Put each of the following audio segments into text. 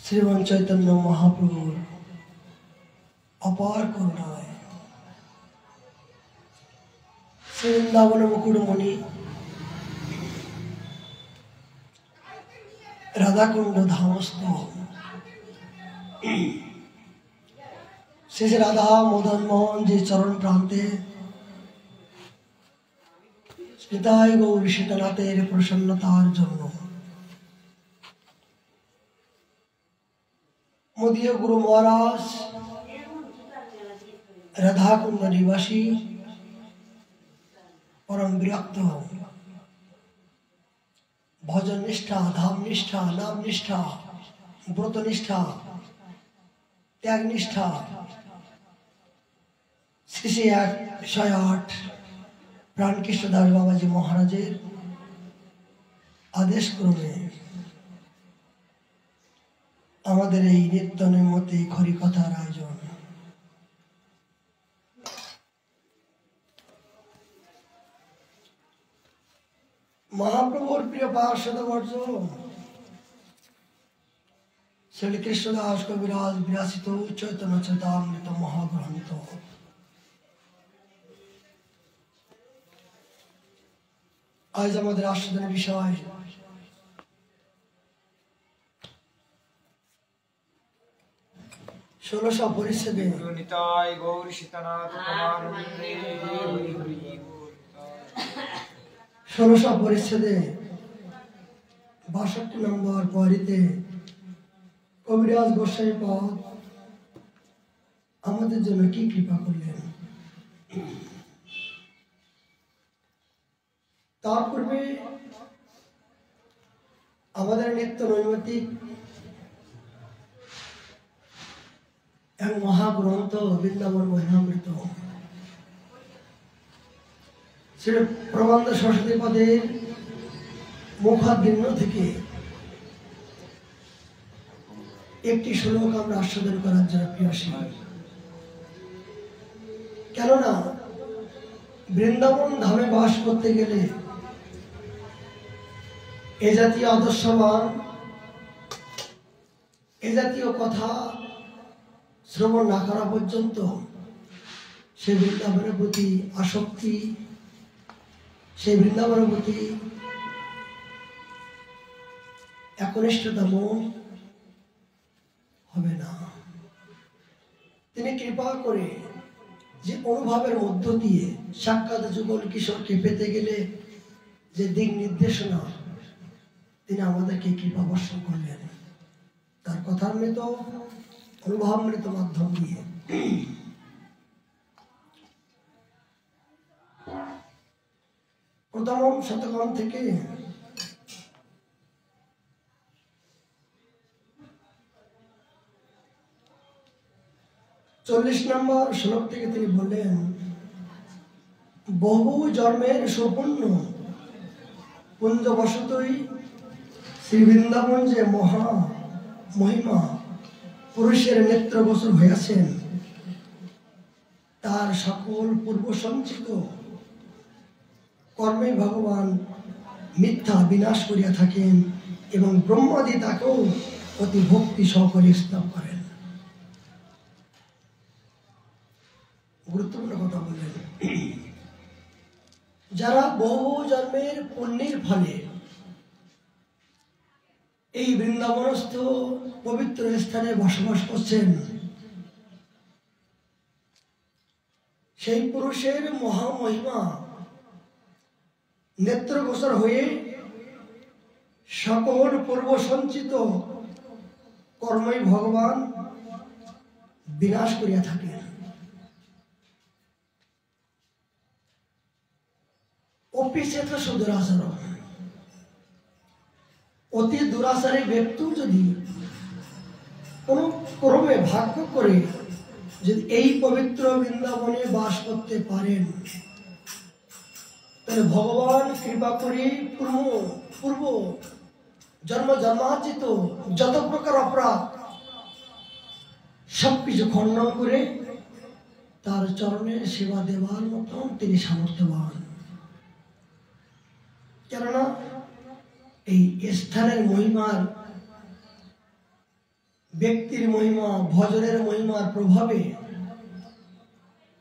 শ্রীমান চৈতন্য মহাপ্রভুর অপার করুণায় বৃন্দাবন মুকুটমণি রাধাকুণ্ড ধামস্থ শেষে রাধা মদন মোহন যে চরণ প্রান্তে নিতাই গৌর সীতানাথের প্রসন্নতার জন্য মোদীয় গুরু মহারাজ রাধাকুণ্ড নিবাসী परम विरक्त भजन निष्ठा धाम निष्ठा नाम निष्ठा व्रत निष्ठा त्याग निष्ठा श्री 108 प्राण कृष्णदास बाबाजी महाराजेर आदेश क्रमे आमादेर एई नित्य नैमित्तिक हरि कथार आयोजन महाप्रभुर प्रिय पार्षद वर्ज श्री कृष्णदास कविराज विरासित चैतन्य चैतामृत महाग्रंथ आज हमारे आस्वादन विषय षोलश परिच्छेदे निताय गौर सीतानाथ परमानंदे 16 परिच्छेदे 62 नम्बर पारिते कविराज गोसाई पाद आमादेर जन्य की कृपा करलेन तार पूर्वे आमादेर नित्य नैमित्तिक एक महाग्रंथ वृंदावन महिमामृत श्री प्रबंध सरस्वती पदेर मुखारबिंद থেকে একটি শ্লোক আমরা আস্বাদন করার জন্য প্রিয়সী কেননা বৃন্দাবন ধামে বাস করতে গেলে এই জাতীয় আদর্শবান এই জাতীয় কথা শ্রবণ না করা পর্যন্ত সে বৃন্দাবনের প্রতি আসক্তি সেই বৃন্দাবনের প্রতি একনিষ্ঠতম হবে না তিনি কৃপা করে যে অনুভবের মধ্য দিয়ে সাক্ষাৎ যুগল কিশোরকে পেতে গেলে যে দিক নির্দেশনা তিনি আমাদেরকে কৃপা বর্ষণ করলেন তার কথামৃত অনুভবমৃত মাধ্যম দিয়ে प्रथम शतकम থেকে 40 নম্বর শ্লোক থেকে তিনি বলেন বহু জন্মের সুপুণ্য পুঞ্জবশতই শ্রী বৃন্দাবন যে মহা মহিমা পুরুষের নেত্র গোচর হইয়াছেন তার সকল পূর্ব সঞ্চিত কর্মে ভগবান মিথ্যা বিনাশ করিয়া থাকেন এবং ব্রহ্মাদি তাকেও অতি ভক্তি সহকারে স্তব করেন গুরুত্বপূর্ণ কথা বললেন যারা বহু জন্মের পুণ্যের ফলে এই বৃন্দাবনস্থ পবিত্র স্থানে বসবাস করছেন সেই পুরুষের মহামহিমা নেত্রগোচর হয়ে সকল পূর্ব সঞ্চিত কর্মই ভগবান বিনাশ করিয়া থাকেন অপিচেত সুদুরাচার অতি দুরাচারী ব্যক্তি যদি কোন ক্রমে ভাগ্য করে যদি এই পবিত্র বৃন্দাবনে বাস করতে পারেন তাহলে ভগবান কৃপা করে পূর্ব জন্ম জন্মার্জিত যত প্রকার অপরাধ সবকিছু খণ্ডন করে তার চরণে সেবা দেওয়ার মতন তিনি সামর্থ্যবান কেননা এই স্থানের মহিমার, ব্যক্তির মহিমা, ভজনের মহিমার প্রভাবে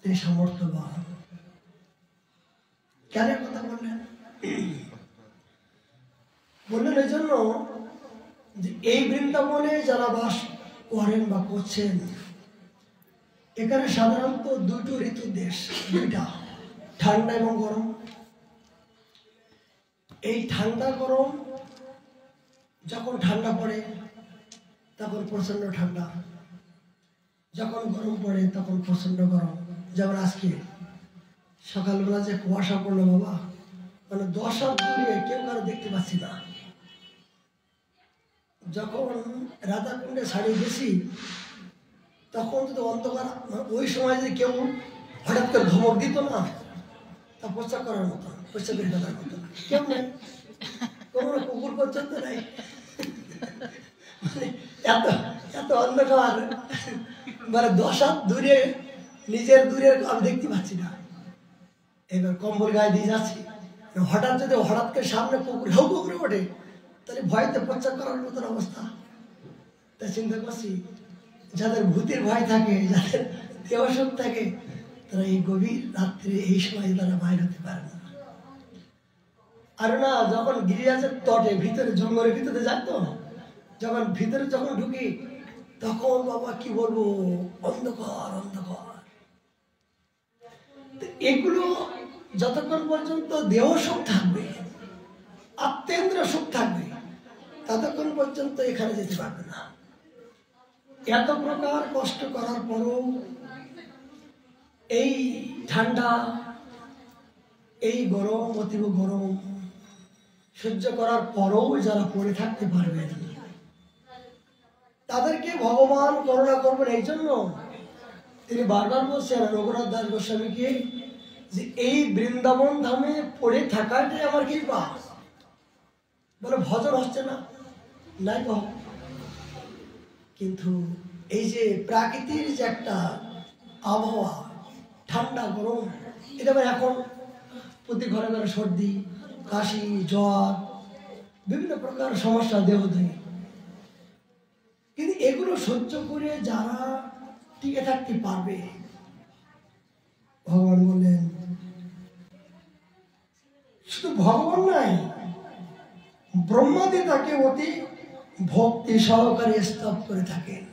তিনি সামর্থ্যবান। কেন কথা বললেন? বললেন এই জন্য যে এই বৃন্দাবনে যারা বাস করেন বা করছেন, এখানে সাধারণত দুটো ঋতু দেশ, দুইটা, ঠান্ডা এবং গরম। এই ঠান্ডা গরম, যখন ঠান্ডা পড়ে তখন প্রচন্ড ঠান্ডা, যখন গরম পড়ে তখন প্রচন্ড গরম। যেমন আজকে সকালবেলা যে কুয়াশা পড়লো বাবা, মানে 10 হাত দূরে কেউ কারো দেখতে পাচ্ছি না। যখন রাধাকুণ্ডে ছাড়ি গেছি তখন যদি অন্ধকার, ওই সময় যদি কেউ হঠাৎ করে ধমক দিত না, তা প্রস্তাব করার মতো, প্রস্তাবের কথার মতো কেউ নেই, কোনো কুকুর পর্যন্ত নাই। মানে এত এত অন্ধকার, মানে 10 হাত দূরে, নিজের দূরের আমি দেখতে পাচ্ছি না। এবার কম্বল গায়ে দিয়ে যাচ্ছি, হঠাৎ যদি হঠাৎ করে সামনে কুকুর হাউ কুকুরে ওঠে, তাহলে ভয়তে প্রচার করার মতন অবস্থা। তাই চিন্তা করছি, যাদের ভূতের ভয় থাকে, যাদের দেহসুখ থাকে, তারা এই গভীর রাত্রে এই সময় তারা বাইর হতে পারে না। আর না, যখন গিরিরাজের তটে ভিতরে জঙ্গলের ভিতরে যায় তো, যখন ভিতরে যখন ঢুকি তখন বাবা কি বলবো, অন্ধকার অন্ধকার। এগুলো যতক্ষণ পর্যন্ত দেহ সুখ থাকবে, আত্মেন্দ্র সুখ থাকবে, ততক্ষণ পর্যন্ত এখানে যেতে পারবে না। এত প্রকার কষ্ট করার পরও, এই ঠান্ডা, এই গরম, অতীব গরম সহ্য করার পরও যারা পড়ে থাকতে পারবেন, তাদেরকে ভগবান করুণা করবেন। এই জন্য তিনি বারবার বলছেন রঘুনাথ দাস গোস্বামীকে যে এই বৃন্দাবন ধামে পড়ে থাকাটাই আমার কৃপা। বলে ভজন হচ্ছে না, নাই কহ, কিন্তু এই যে প্রাকৃতির যে একটা আবহাওয়া, ঠান্ডা গরম, এটা এখন প্রতি ঘরে ঘরে সর্দি, কাশি, জ্বর, বিভিন্ন প্রকার সমস্যা দেহদেহী। কিন্তু এগুলো সহ্য করে যারা টিকে থাকতে পারবে, ভগবান বললেন শুধু ভগবান নাই, ব্রহ্মাদি তাকে অতি ভক্তি সহকারে স্তব করে থাকেন।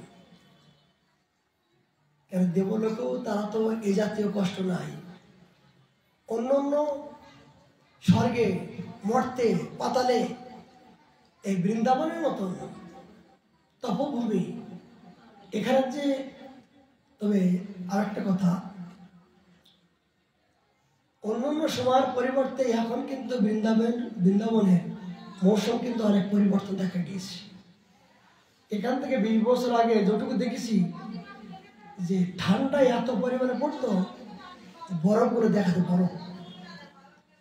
কারণ দেবলোকেও তারা তো এই জাতীয় কষ্ট নাই। অন্য অন্য স্বর্গে, মর্তে, পাতালে এই বৃন্দাবনের মতন তপভূমি এখানে যে। তবে আর একটা কথা, অন্যান্য সময়ের পরিবর্তে এখন কিন্তু বৃন্দাবনের মৌসুম কিন্তু অনেক পরিবর্তন দেখা গিয়েছে। এখান থেকে 20 বছর আগে যতটুকু দেখেছি যে ঠান্ডায় এত পরিমাণে পড়তো, বরফ করে দেখাতো,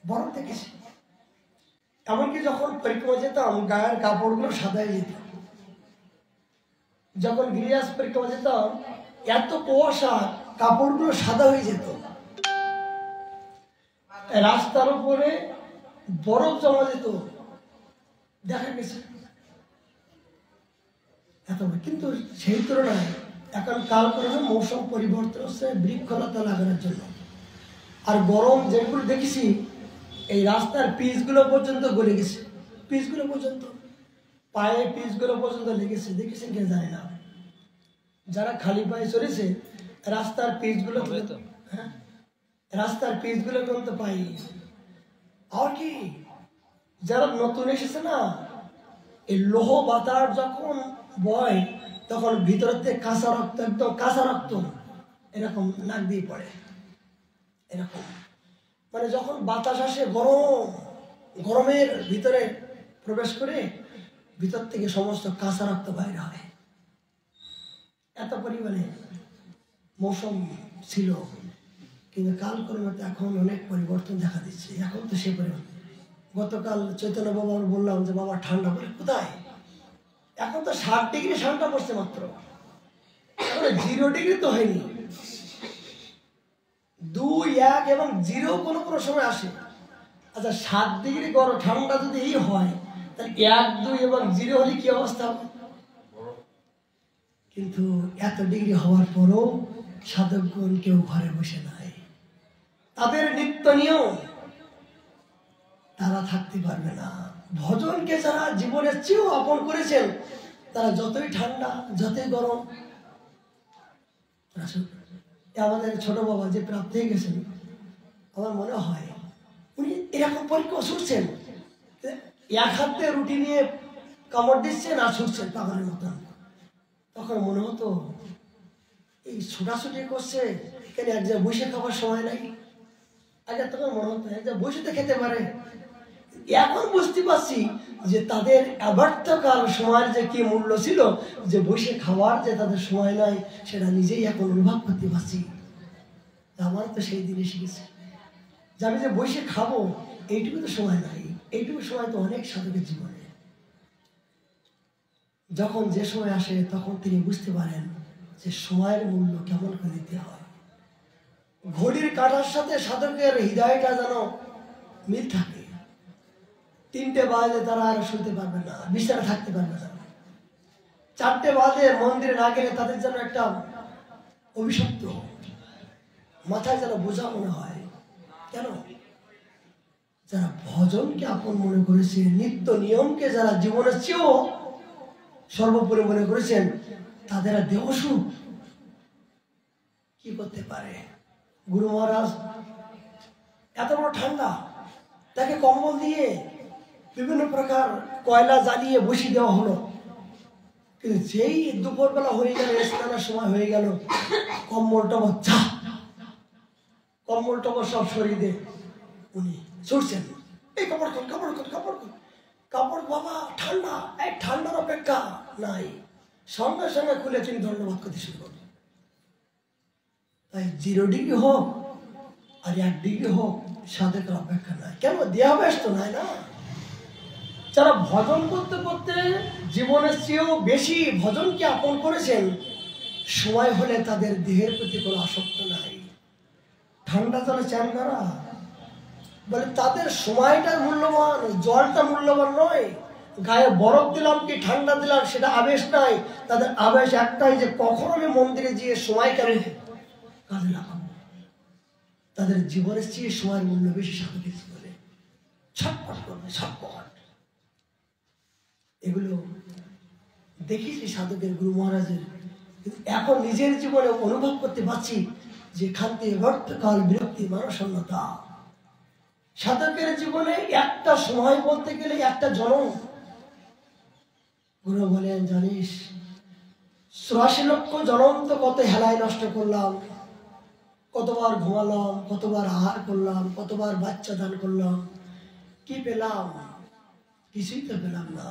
বরফ দেখেছি। এমনকি যখন পরিক্রমা যেতাম, গায়ের কাপড়গুলো সাদা হয়ে যেত। যখন গিরিরাজ পরিক্রমা যেতাম, এত কুয়াশা, কাপড়গুলো সাদা হয়ে যেত। রাস্তার উপরে বরফ জমা যেত, দেখা গেছে এত। কিন্তু সেই তুলনায় এখন কালক্রমে মৌসুম পরিবর্তন হচ্ছে বৃক্ষলতা লাগানোর জন্য। আর গরম যেগুলো দেখেছি, এই রাস্তার পিচগুলো পর্যন্ত গলে গেছে, পিচগুলো পর্যন্ত, পায়ে পিচগুলো পর্যন্ত লেগেছে। দেখেছেন কে জানি না, যারা খালি পায়ে চলেছে রাস্তার পিচগুলো, হ্যাঁ, রাস্তার পিচগুলো কিন্তু পাইনি। আর কি যারা নতুন এসেছে না, এই লোহ বাতাস যখন বয় তখন ভিতর থেকে কাঁচা রক্ত, একদম কাঁচা রক্ত এরকম নাক দিয়ে পড়ে, এরকম। মানে যখন বাতাস আসে, গরমের ভিতরে প্রবেশ করে ভিতর থেকে সমস্ত কাঁচা রক্ত বাইরে হয়। এত পরিমাণে মৌসুম ছিল। কিন্তু কালক্রমে এখন অনেক পরিবর্তন দেখা দিচ্ছে। এখন তো সে পরিমাণ, গতকাল চৈতন্য বাবা বললাম যে বাবা ঠান্ডা পড়ে কোথায়, এখন তো 60 ডিগ্রি ঠান্ডা পড়ছে মাত্র, 0 ডিগ্রি তো হয়নি। 2, 1 এবং 0 কোনো কোনো সময় আসে। আচ্ছা 7 ডিগ্রি গরম ঠান্ডা যদি এই হয়, 1, 2 এবং 0 হলে কি অবস্থা হবে? কিন্তু এত ডিগ্রি হওয়ার পরও সাধকগণ কেউ ঘরে বসে নাই, তাদের নিত্য নিয়ম, তারা থাকতে পারবে না। ভজনকে যারা জীবনের চেয়েও আপন করেছেন, তারা যতই ঠান্ডা যতই গরম। আমাদের ছোট বাবা যে প্রাপ্ত হয়ে গেছেন, আমার মনে হয় উনি এরকম পরীক্ষা ছুটছেন, এক হাতে রুটি নিয়ে কামড় দিচ্ছেন আর ছুটছেন পাগলের মতন। তখন মনে হতো এই ছোটাছুটি করছে কেন, এক জায়গায় বসে খাবার সময় নাই। আগে তখন মনে হতো এক জায়গায় বসে তো খেতে পারে। এখন বুঝতে পারছি যে তাদের অব্যর্থকাল সময়ের যে কি মূল্য ছিল, যে বসে খাওয়ার যে তাদের সময় নাই, সেটা নিজেই এখন অনুভব করতে পারছি। আমার তো সেই দিন এসে গেছে যে আমি যে বসে খাবো এইটুকু তো সময় নাই। এইটুকু সময় তো অনেক সাধকের জীবনে। যখন যে সময় আসে তখন তিনি বুঝতে পারেন যে সময়ের মূল্য কেমন করে দিতে হয়। ঘড়ির কাঁটার সাথে সাধকের হৃদয়টা যেন মিল থাকে। 3টে বাজে তারা আর শুনতে পারবে না, বিছানা থাকতে পারবে না। 4টে বাজে মন্দিরে না গেলে তাদের যেন একটা অভিশপ্ত, মাথায় যেন বোঝা মনে হয়। কেন? যারা ভজনকে আপন মনে করেছে, নিত্য নিয়মকে যারা জীবনের চেয়েও সর্বোপরি মনে করেছেন, তাদের দেহসুখ কি করতে পারে? গুরু মহারাজ এত বড় ঠান্ডা, তাকে কম্বল দিয়ে বিভিন্ন প্রকার কয়লা জ্বালিয়ে বসিয়ে দেওয়া হলো, কিন্তু যেই দুপুরবেলা হয়ে গেল, স্নানের সময় হয়ে গেল, কম্বল টবর সব সরিয়ে দিয়ে উনি ছুটছেন, এই কাপড় খোল, কাপড় খোল, কাপড় খোল, কাপড় বাবা ঠান্ডা, এই ঠান্ডার অপেক্ষা নাই। সঙ্গে সঙ্গে খুলে তিনি ধন্যবাদ করতে শুরু করলেন। তাই 0 ডিগ্রি হোক আর 1 ডিগ্রি হোক, সাধকের অপেক্ষা নাই। কেন? দেহ ব্যস্ত নাই না। যারা ভজন করতে করতে জীবনের চেয়েও বেশি ভজনকে আপন করেছেন, সময় হলে তাদের দেহের প্রতি কোনো আসক্ত নাই। ঠান্ডা জলে চান করা বলে তাদের সময়টা মূল্যবান, জলটা মূল্যবান নয়। গায়ে বরফ দিলাম কি ঠান্ডা দিলাম সেটা আবেশ নাই। তাদের আবেশ একটাই যে কখন আমি মন্দিরে গিয়ে সময় কেন কাজে লাগাবো। তাদের জীবনের চেয়ে সময়ের মূল্য বেশি সাধকের জীবনে। ছটপট করবে, ছটপট। এগুলো দেখেছি সাধকের, গুরু মহারাজের। কিন্তু এখন নিজের জীবনে অনুভব করতে পারছি যে খান্তি বর্তকাল বিরক্তি মানসন্নতা। সাধকের জীবনে একটা সময় বলতে গেলে একটা জন্ম। গুরু বলেন, জানিস 84 লক্ষ জন্ম তো কত হেলায় নষ্ট করলাম, কতবার ঘুমালাম, কতবার আহার করলাম, কতবার বাচ্চা দান করলাম, কি পেলাম? কিছুই তো পেলাম না।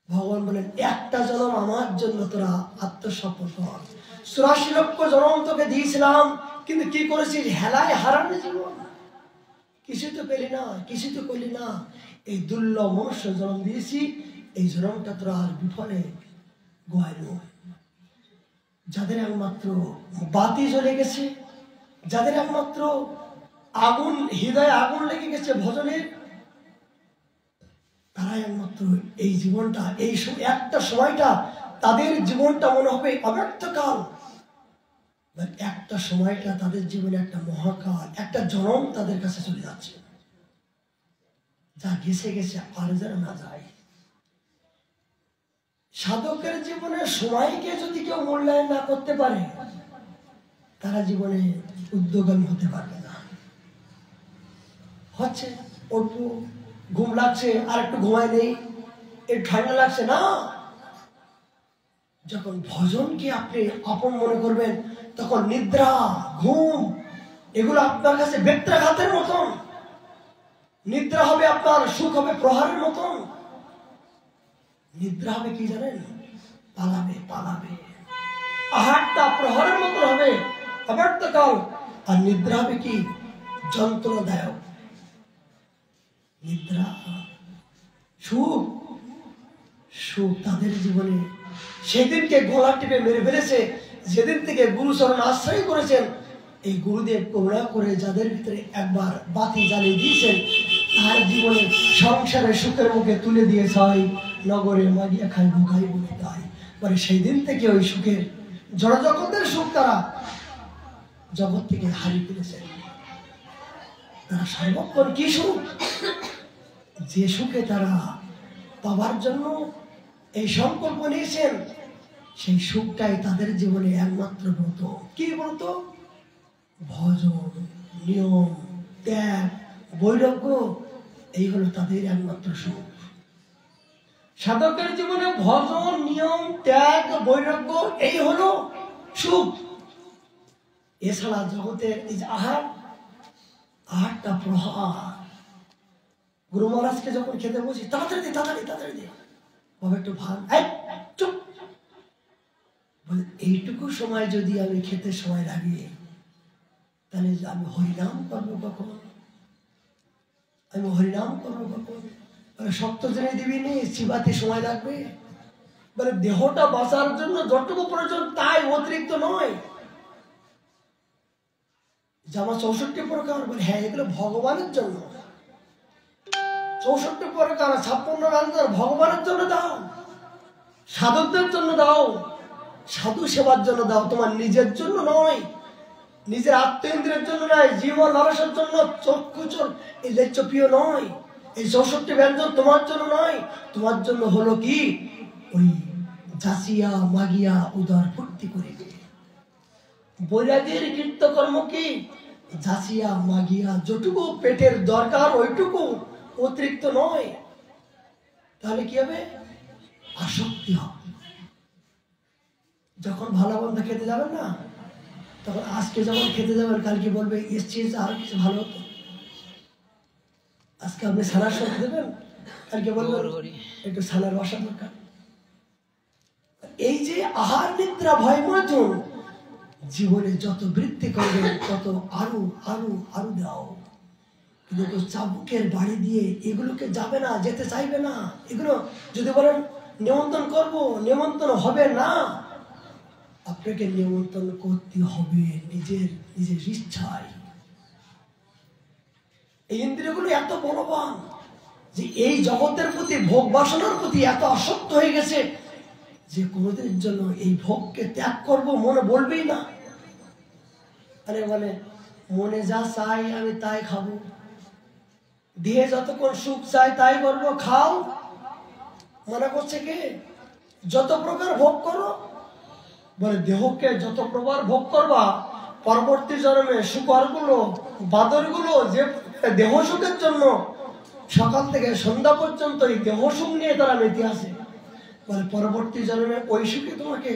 ভগবান বলেন, একটা জন্ম আমার জন্য তোরা আত্মসমর্পণ কর। 84 লক্ষ জন্ম তোকে দিয়েছিলাম, কিন্তু কি করেছিস? হেলায় হারানো জীবন। কিছু তো পেলি না, কিছু তো করলি না। এই দুর্লভ মনুষ্য জন্ম দিয়েছি, এই জন্মটা তোরা আর বিফলে গোয়াইল। যাদের একমাত্র বাতি জ্বলে গেছে, যাদের একমাত্র আগুন, হৃদয়ে আগুন লেগে গেছে ভজনের, তারাই একমাত্র এই জীবনটা, এই একটা সময়টা তাদের জীবনটা মনে হবে অব্যর্থকাল। একটা সময়টা তাদের জীবনে একটা মহাকাল, একটা জন্ম তাদের কাছে চলে যাচ্ছে। যা গেছে গেছে, আর যেন না যায়। সাধকের জীবনে সময়কে যদি কেউ মূল্যায়ন না করতে পারে, তারা জীবনে উদ্যোগামী হতে পারবে না। হচ্ছে অল্প ঘুম লাগছে, আর একটু ঘুমায় নেই, একটু ঠান্ডা লাগছে না। যখন ভজনকে আপনি আপন মনে করবেন, তখন নিদ্রা, ঘুম এগুলো আপনার কাছে বেত্রাঘাতের মতন। নিদ্রা হবে আপনার, সুখ হবে প্রহারের মতন। নিদ্রা হবে কি জানেন? পালাবে পালাবে। আহারটা প্রহারের মতন হবে অব্যর্থকাল। আর নিদ্রা হবে কি? যন্ত্রণাদায়ক। নিদ্রা, সুখ, সুখ তাদের জীবনে সেদিনকে গলা টিপে মেরে ফেলেছে, যেদিন থেকে গুরুচরণ আশ্রয় করেছেন। এই গুরুদেব করুণা করে যাদের ভিতরে একবার বাতি জ্বালিয়ে দিয়েছেন, তার জীবনে সংসারের সুখের মুখে তুলে দিয়ে ছয় নগরে মাগিয়া খাইব খাইব তাই মানে সেই দিন থেকে ওই সুখের জড়জগতের সুখ তারা জগৎ থেকে হারিয়ে ফেলেছেন। তারা সর্বক্ষণ কি সুখ, যে সুখে তারা পাবার জন্য এই সংকল্প নিয়েছেন, সেই সুখটাই তাদের জীবনে একমাত্র ব্রত। কি ব্রত? ভজন, নিয়ম, ত্যাগ, বৈরাগ্য, এই হলো তাদের একমাত্র সুখ। সাধকের জীবনে ভজন, নিয়ম, ত্যাগ, বৈরাগ্য, এই হলো সুখ। এছাড়া জগতের এই যে আহারটা প্রহার। গুরু মহারাজকে যখন খেতে বসি, তাড়াতাড়ি দে, তাড়াতাড়ি তাড়াতাড়ি দে, বাবা একটু ভাত, চুপ। এইটুকু সময় যদি আমি খেতে সময় লাগে, তাহলে আমি হরিনাম করবো কখন? আমি হরিনাম করবো কখন? বলে সপ্ত জেনে দিবি নি, চিবাতে সময় লাগবে। বলে দেহটা বাঁচার জন্য যতটুকু প্রয়োজন তাই, অতিরিক্ত নয়। জামা 64 প্রকার, বলে হ্যাঁ এগুলো ভগবানের জন্য। 64 প্রকার 56 রান্নার ভগবানের জন্য দাও, সাধকদের জন্য দাও, সাধু সেবার জন্য দাও, তোমার নিজের জন্য নয়, নিজের আত্মেন্দ্রের জন্য নয়, জীবন লালসার জন্য, চক্ষুচর এই লেচ্ছপ্রিয় নয়, এই 64 ব্যঞ্জন তোমার জন্য নয়। তোমার জন্য হলো কি? ওই যাচিয়া মাগিয়া উদার ভর্তি করিবে। বৈরাগীর কীর্তকর্ম কি? যাচিয়া মাগিয়া যটুকু পেটের দরকার ওইটুকু, অতিরিক্ত নয়। তাহলে কি হবে? আসক্তি হবে। যখন ভালো মন্দ খেতে যাবেন না, তখন আজকে যখন খেতে যাবেন, কালকে বলবে এর চেয়ে আর কিছু ভালো হতো। আজকে আপনি ছানার সবজি দেবেন, কালকে বলবেন একটু ছানার বসা দরকার। এই যে আহার নিদ্রা ভয় মৈথুন, জীবনে যত বৃদ্ধি করবে তত আরো আরো আরো দাও। কিন্তু চাবুকের বাড়ি দিয়ে এগুলোকে যাবে না, যেতে চাইবে না। এগুলো যদি বলেন নিমন্ত্রণ করব, নিমন্ত্রণ হবে না। আপনাকে নিমন্ত্রণ করতে হবে নিজের ইচ্ছায়। এই ইন্দ্রিয়গুলো এত বলবান যে এই জগতের প্রতি, ভোগ বাসনার প্রতি এত আসক্ত হয়ে গেছে যে কোনোদিনের জন্য এই ভোগকে ত্যাগ করব মনে বলবেই না। আরে বলে মনে যা চাই আমি তাই খাবো, দিয়ে যতক্ষণ সুখ চাই তাই করবো, খাও। মনে করছে কে? যত প্রকার ভোগ করো। বলে দেহকে যত প্রকার ভোগ করবা, পরবর্তী জন্মে শুকরগুলো, বাদরগুলো যে দেহ সুখের জন্য সকাল থেকে সন্ধ্যা পর্যন্ত এই দেহ সুখ নিয়ে তারা মেতে আসে, বলে পরবর্তী জন্মে ওই সুখে তোমাকে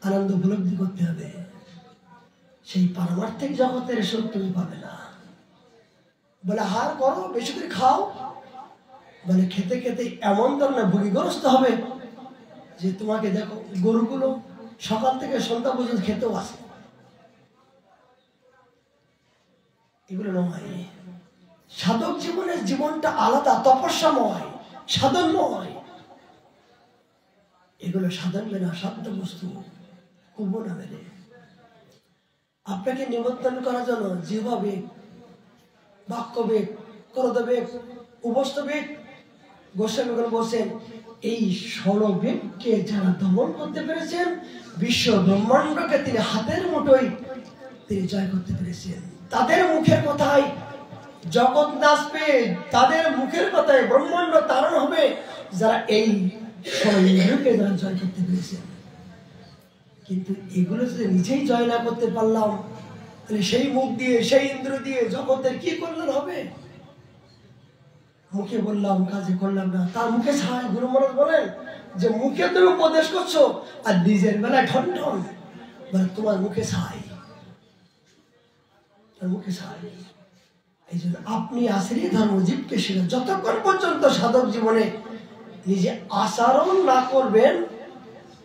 আনন্দ উপলব্ধি করতে হবে। সেই পারমার্থিক জগতের সুখ তুমি পাবে না। বলে আহার করো, বেশি করে খাও। বলে খেতে খেতে এমন ধরনের ভোগীগ্রস্ত হবে যে তোমাকে দেখো গরুগুলো সকাল থেকে সন্ধ্যা পর্যন্ত খেতেও আসে। এগুলো নয়। সাধক জীবনের জীবনটা আলাদা, তপস্যাময়, সাধনময়। এগুলো সাধন মেনা সাধ্য বস্তু কুম্ভ না মেলে। আপনাকে নিমন্ত্রণ করার জন্য যেভাবে বাক্যবেগ, ক্রোধবেগ, উপস্থবেগ, গোস্বামীগণ বলছেন এই ষড়বেগকে যারা দমন করতে পেরেছেন, বিশ্ব ব্রহ্মাণ্ডকে তিনি হাতের মুঠোয় তিনি জয় করতে পেরেছেন। তাদের মুখের কথায় জগৎ নাচবে, তাদের মুখের কথায় ব্রহ্মাণ্ড তারণ হবে, যারা এই ষড়বেগকে যারা জয় করতে পেরেছেন। কিন্তু এগুলো যদি নিজেই জয় না করতে পারলাম, তাহলে সেই মুখ দিয়ে, সেই ইন্দ্র দিয়ে জগতের কি কল্যাণ হবে? মুখে বললাম, কাজে করলাম না, তার মুখে ছাই। গুরু মহারাজ বলেন যে মুখে তুমি উপদেশ করছো আর নিজের বেলায় ঠন ঠন, মানে তোমার মুখে ছাই, তার মুখে ছাই। এই জন্য আপনি আসেনি ধর্মজীবকে শেখা, যতক্ষণ পর্যন্ত সাধক জীবনে নিজে আচরণ না করবেন,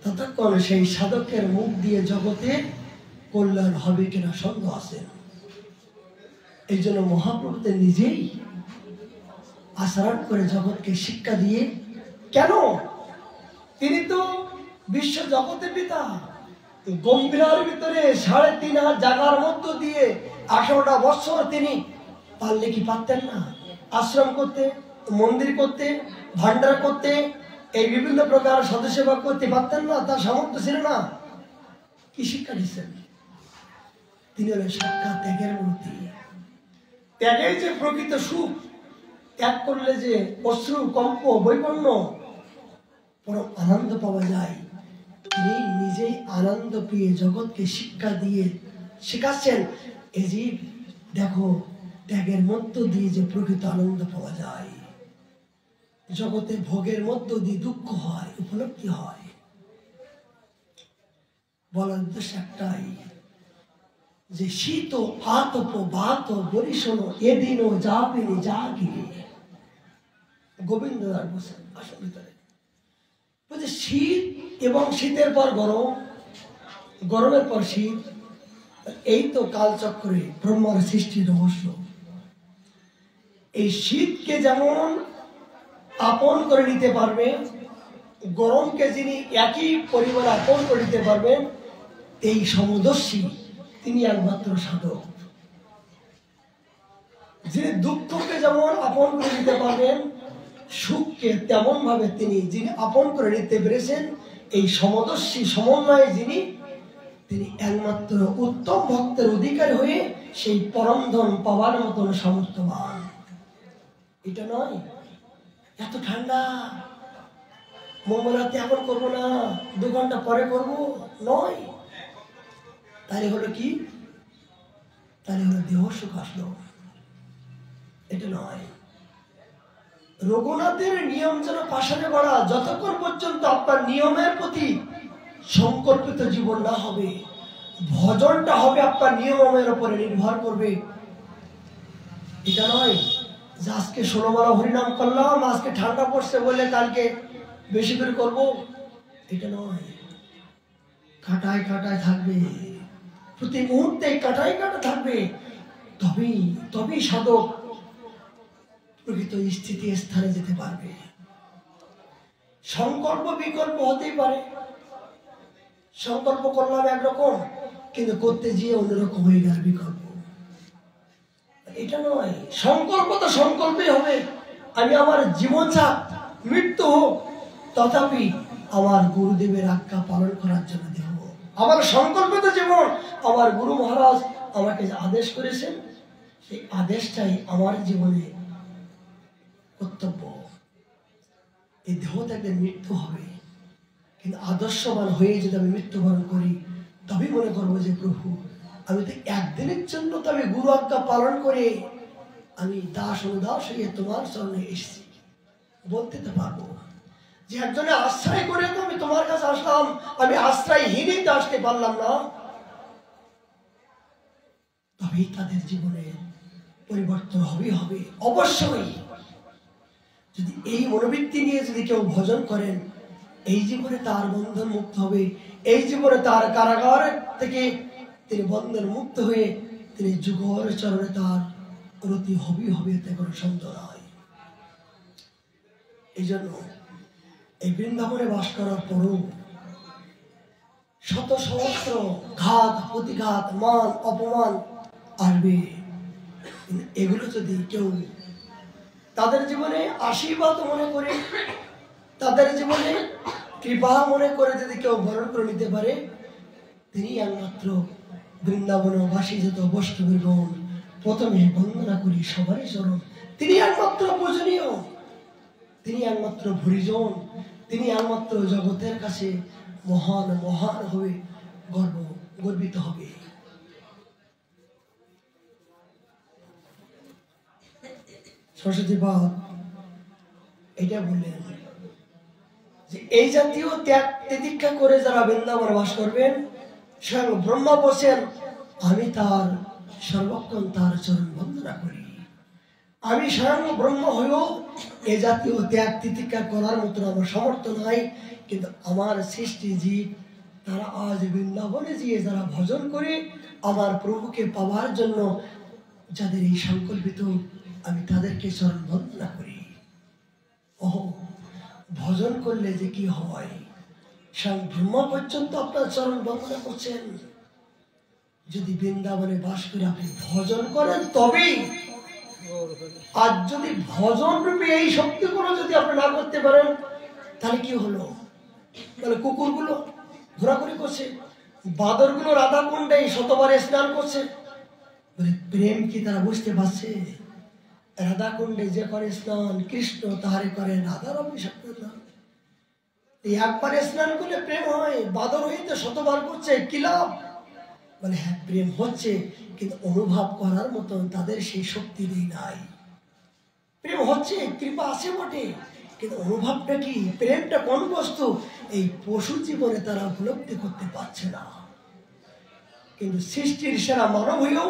ততক্ষণ সেই সাধকের মুখ দিয়ে জগতে কল্যাণ হবে কিনা সন্দেহ আছে। এই জন্য মহাপ্রভুদের নিজেই আচরণ করে জগৎকে শিক্ষা দিয়ে, কেন? তিনি তো বিশ্ব জগতের পিতা। গম্ভীরার ভিতরে 3.5 জায়গার মধ্য দিয়ে 18টা বছর তিনি পারলে কি পারতেন না? আশ্রম করতে, মন্দির করতে, ভান্ডার করতে, এই বিভিন্ন প্রকার সদস্যসেবা করতে পারতেন না? তার সামর্থ্য ছিল না? কি শিক্ষা দিচ্ছেন? তিনি হলেন সাক্ষাৎ ত্যাগের মূর্তি। ত্যাগের যে প্রকৃত সুখ, ত্যাগ করলে যে অশ্রু কম্প বৈপন্ন পরম আনন্দ পাওয়া যায়, তিনি নিজেই আনন্দ পেয়ে জগৎকে শিক্ষা দিয়ে শেখাচ্ছেন, এই যে দেখো ত্যাগের মধ্য দিয়ে যে প্রকৃত আনন্দ পাওয়া যায়। জগতে ভোগের মধ্য দিয়ে দুঃখ হয়, উপলব্ধি হয়। বলার উদ্দেশ্য একটাই, যে শীত আতপ বাত বরিশন এদিনও যাবিনি জাগিনি। গোবিন্দ দাস বলছেন আসল ভিতরে, বলছে শীত এবং শীতের পর গরম, গরমের পর শীত, এই তো কালচক্রে ব্রহ্মার সৃষ্টির রহস্য। এই শীতকে যেমন আপন করে নিতে পারবে, গরমকে যিনি একই পরিমাণ আপন করে নিতে পারবেন, এই সমদর্শী তিনি একমাত্র সাধক। যিনি দুঃখকে যেমন আপন করে নিতে পারবেন, সুখকে তেমন ভাবে যিনি আপন করে নিতে পেরেছেন, এই সমদর্শী সমন্বয়ে তিনি একমাত্র উত্তম ভক্তের অধিকার হয়ে সেই পরম ধন পাওয়ার মতন সামর্থ্যবান। এটা নয় এত ঠান্ডা মঙ্গলাতে এখন করবো না, 2 ঘন্টা পরে করবো, নয়। তাহলে হলো কি? তাহলে হলো দেহ সুখ আসলো, এটা নয়। রঘুনাথের নিয়ম যেন পাশানে গড়া, যতক্ষণ পর্যন্ত আপনার নিয়মের প্রতি সংকল্পিত জীবন না হবে, ভজনটা হবে আপনার নিয়মের উপরে নির্ভর করবে। এটা নয় যে আজকে 16 মালা হরিনাম করলাম, আজকে ঠান্ডা পড়ছে বলে কালকে বেশি করে করব, এটা নয়। কাটায় কাটায় থাকবে, প্রতি মুহূর্তে কাটায় কাটা থাকবে, তবেই সাধক প্রকৃত স্থিতি স্থানে যেতে পারবে। সংকল্প বিকল্প হতেই পারে, সংকল্প করলাম একরকম কিন্তু করতে গিয়ে অন্যরকম হয়ে গেল বিকল্প, এটা নয়। সংকল্প তো সংকল্পই হবে, আমি আমার জীবন চাপ মৃত্যু হোক, তথাপি আমার গুরুদেবের আজ্ঞা পালন করার জন্য দেব। আমার সংকল্পিত জীবন, আমার গুরু মহারাজ আমাকে যে আদেশ করেছেন, সেই আদেশটাই আমার জীবনে কর্তব্য। এই দেহ থেকে মৃত্যু হবে, কিন্তু আদর্শবান হয়ে যদি আমি মৃত্যুবরণ করি, তবেই মনে করবো যে প্রভু আমি তো একদিনের জন্য তো আমি গুরু আজ্ঞা পালন করে আমি দাস অনুদাস হয়ে তোমার চরণে এসেছি বলতে তো পারবো। যে একজনে আশ্রয় করে তো আমি তোমার কাছে আসলাম, আমি আশ্রয়হীনই তো আসতে পারলাম না, তবেই তাদের জীবনে পরিবর্তন হবে অবশ্যই। যদি এই মনোবৃত্তি নিয়ে যদি কেউ ভজন করেন, এই জীবনে তার বন্ধন মুক্ত হবে, এই জীবনে তার কারাগার থেকে তিনি বন্ধন মুক্ত হয়ে তিনি যুগর চরণে তার রতি হবে, এতে কোনো সন্দেহ নয়। এই জন্য এই বৃন্দাবনে বাস করার পরও শত সহস্র ঘাত প্রতিঘাত মান অপমান আসবে, এগুলো যদি কেউ তাদের জীবনে আশীর্বাদ মনে করে, তাদের জীবনে কৃপা মনে করে যদি কেউ বরণ করে নিতে পারে, তিনি একমাত্র বৃন্দাবনবাসী যত বৈষ্ণবগণ প্রথমে বন্দনা করি সবারই চরণ, তিনি একমাত্র পূজনীয়, তিনি একমাত্র ভুরিজন, তিনি একমাত্র জগতের কাছে মহান মহান হয়ে গর্বিত হবে। সরস্বতী বাবা এটা বললেন যে এই জাতীয় ত্যাগ তিতিক্ষা করে যারা বৃন্দাবনে বাস করবেন, স্বয়ং ব্রহ্মা বলছেন আমি তার সর্বক্ষণ তার চরণ বন্দনা করি। আমি স্বয়ং ব্রহ্ম হয়েও এ জাতীয় ত্যাগ তিতিক্ষা করার মতো আমার সামর্থ্য নাই, কিন্তু আমার সৃষ্টি জীব তারা আজ বৃন্দাবনে গিয়ে যারা ভজন করে আমার প্রভুকে পাওয়ার জন্য যাদের এই সংকল্পিত, আমি তাদেরকে চরণ বন্দনা করি। ভজন করলে যে কি হয়, স্বয়ং ব্রহ্মা পর্যন্ত আপনার চরণ বন্দনা করছেন। যদি বৃন্দাবনে বাস করে আপনি ভজন করেন, তবেই আর যদি ভজন রূপে এই শক্তিগুলো যদি আপনি না করতে পারেন, তাহলে কি হলো? তাহলে কুকুরগুলো ঘোরাঘুরি করছে, বাদরগুলো রাধা কুণ্ডে শতবারে স্নান করছে। প্রেম কি তারা বুঝতে পারছে? রাধা কুণ্ডে যে করে স্নান কৃষ্ণ, তাহারে করে রাধার অভিষেক। একবারে স্নান করলে প্রেম হয়, বাদর হইতে শতবার করছে, কি লাভ? বলে হ্যাঁ প্রেম হচ্ছে, কিন্তু অনুভব করার মতন তাদের সেই শক্তি নাই। প্রেম হচ্ছে, কৃপা আছে বটে, কিন্তু অনুভবটা কি? প্রেমটা কোন বস্তু? এই পশু জীবনে তারা উপলব্ধি করতে পারছে না। কিন্তু সৃষ্টির সেরা মানব হয়েও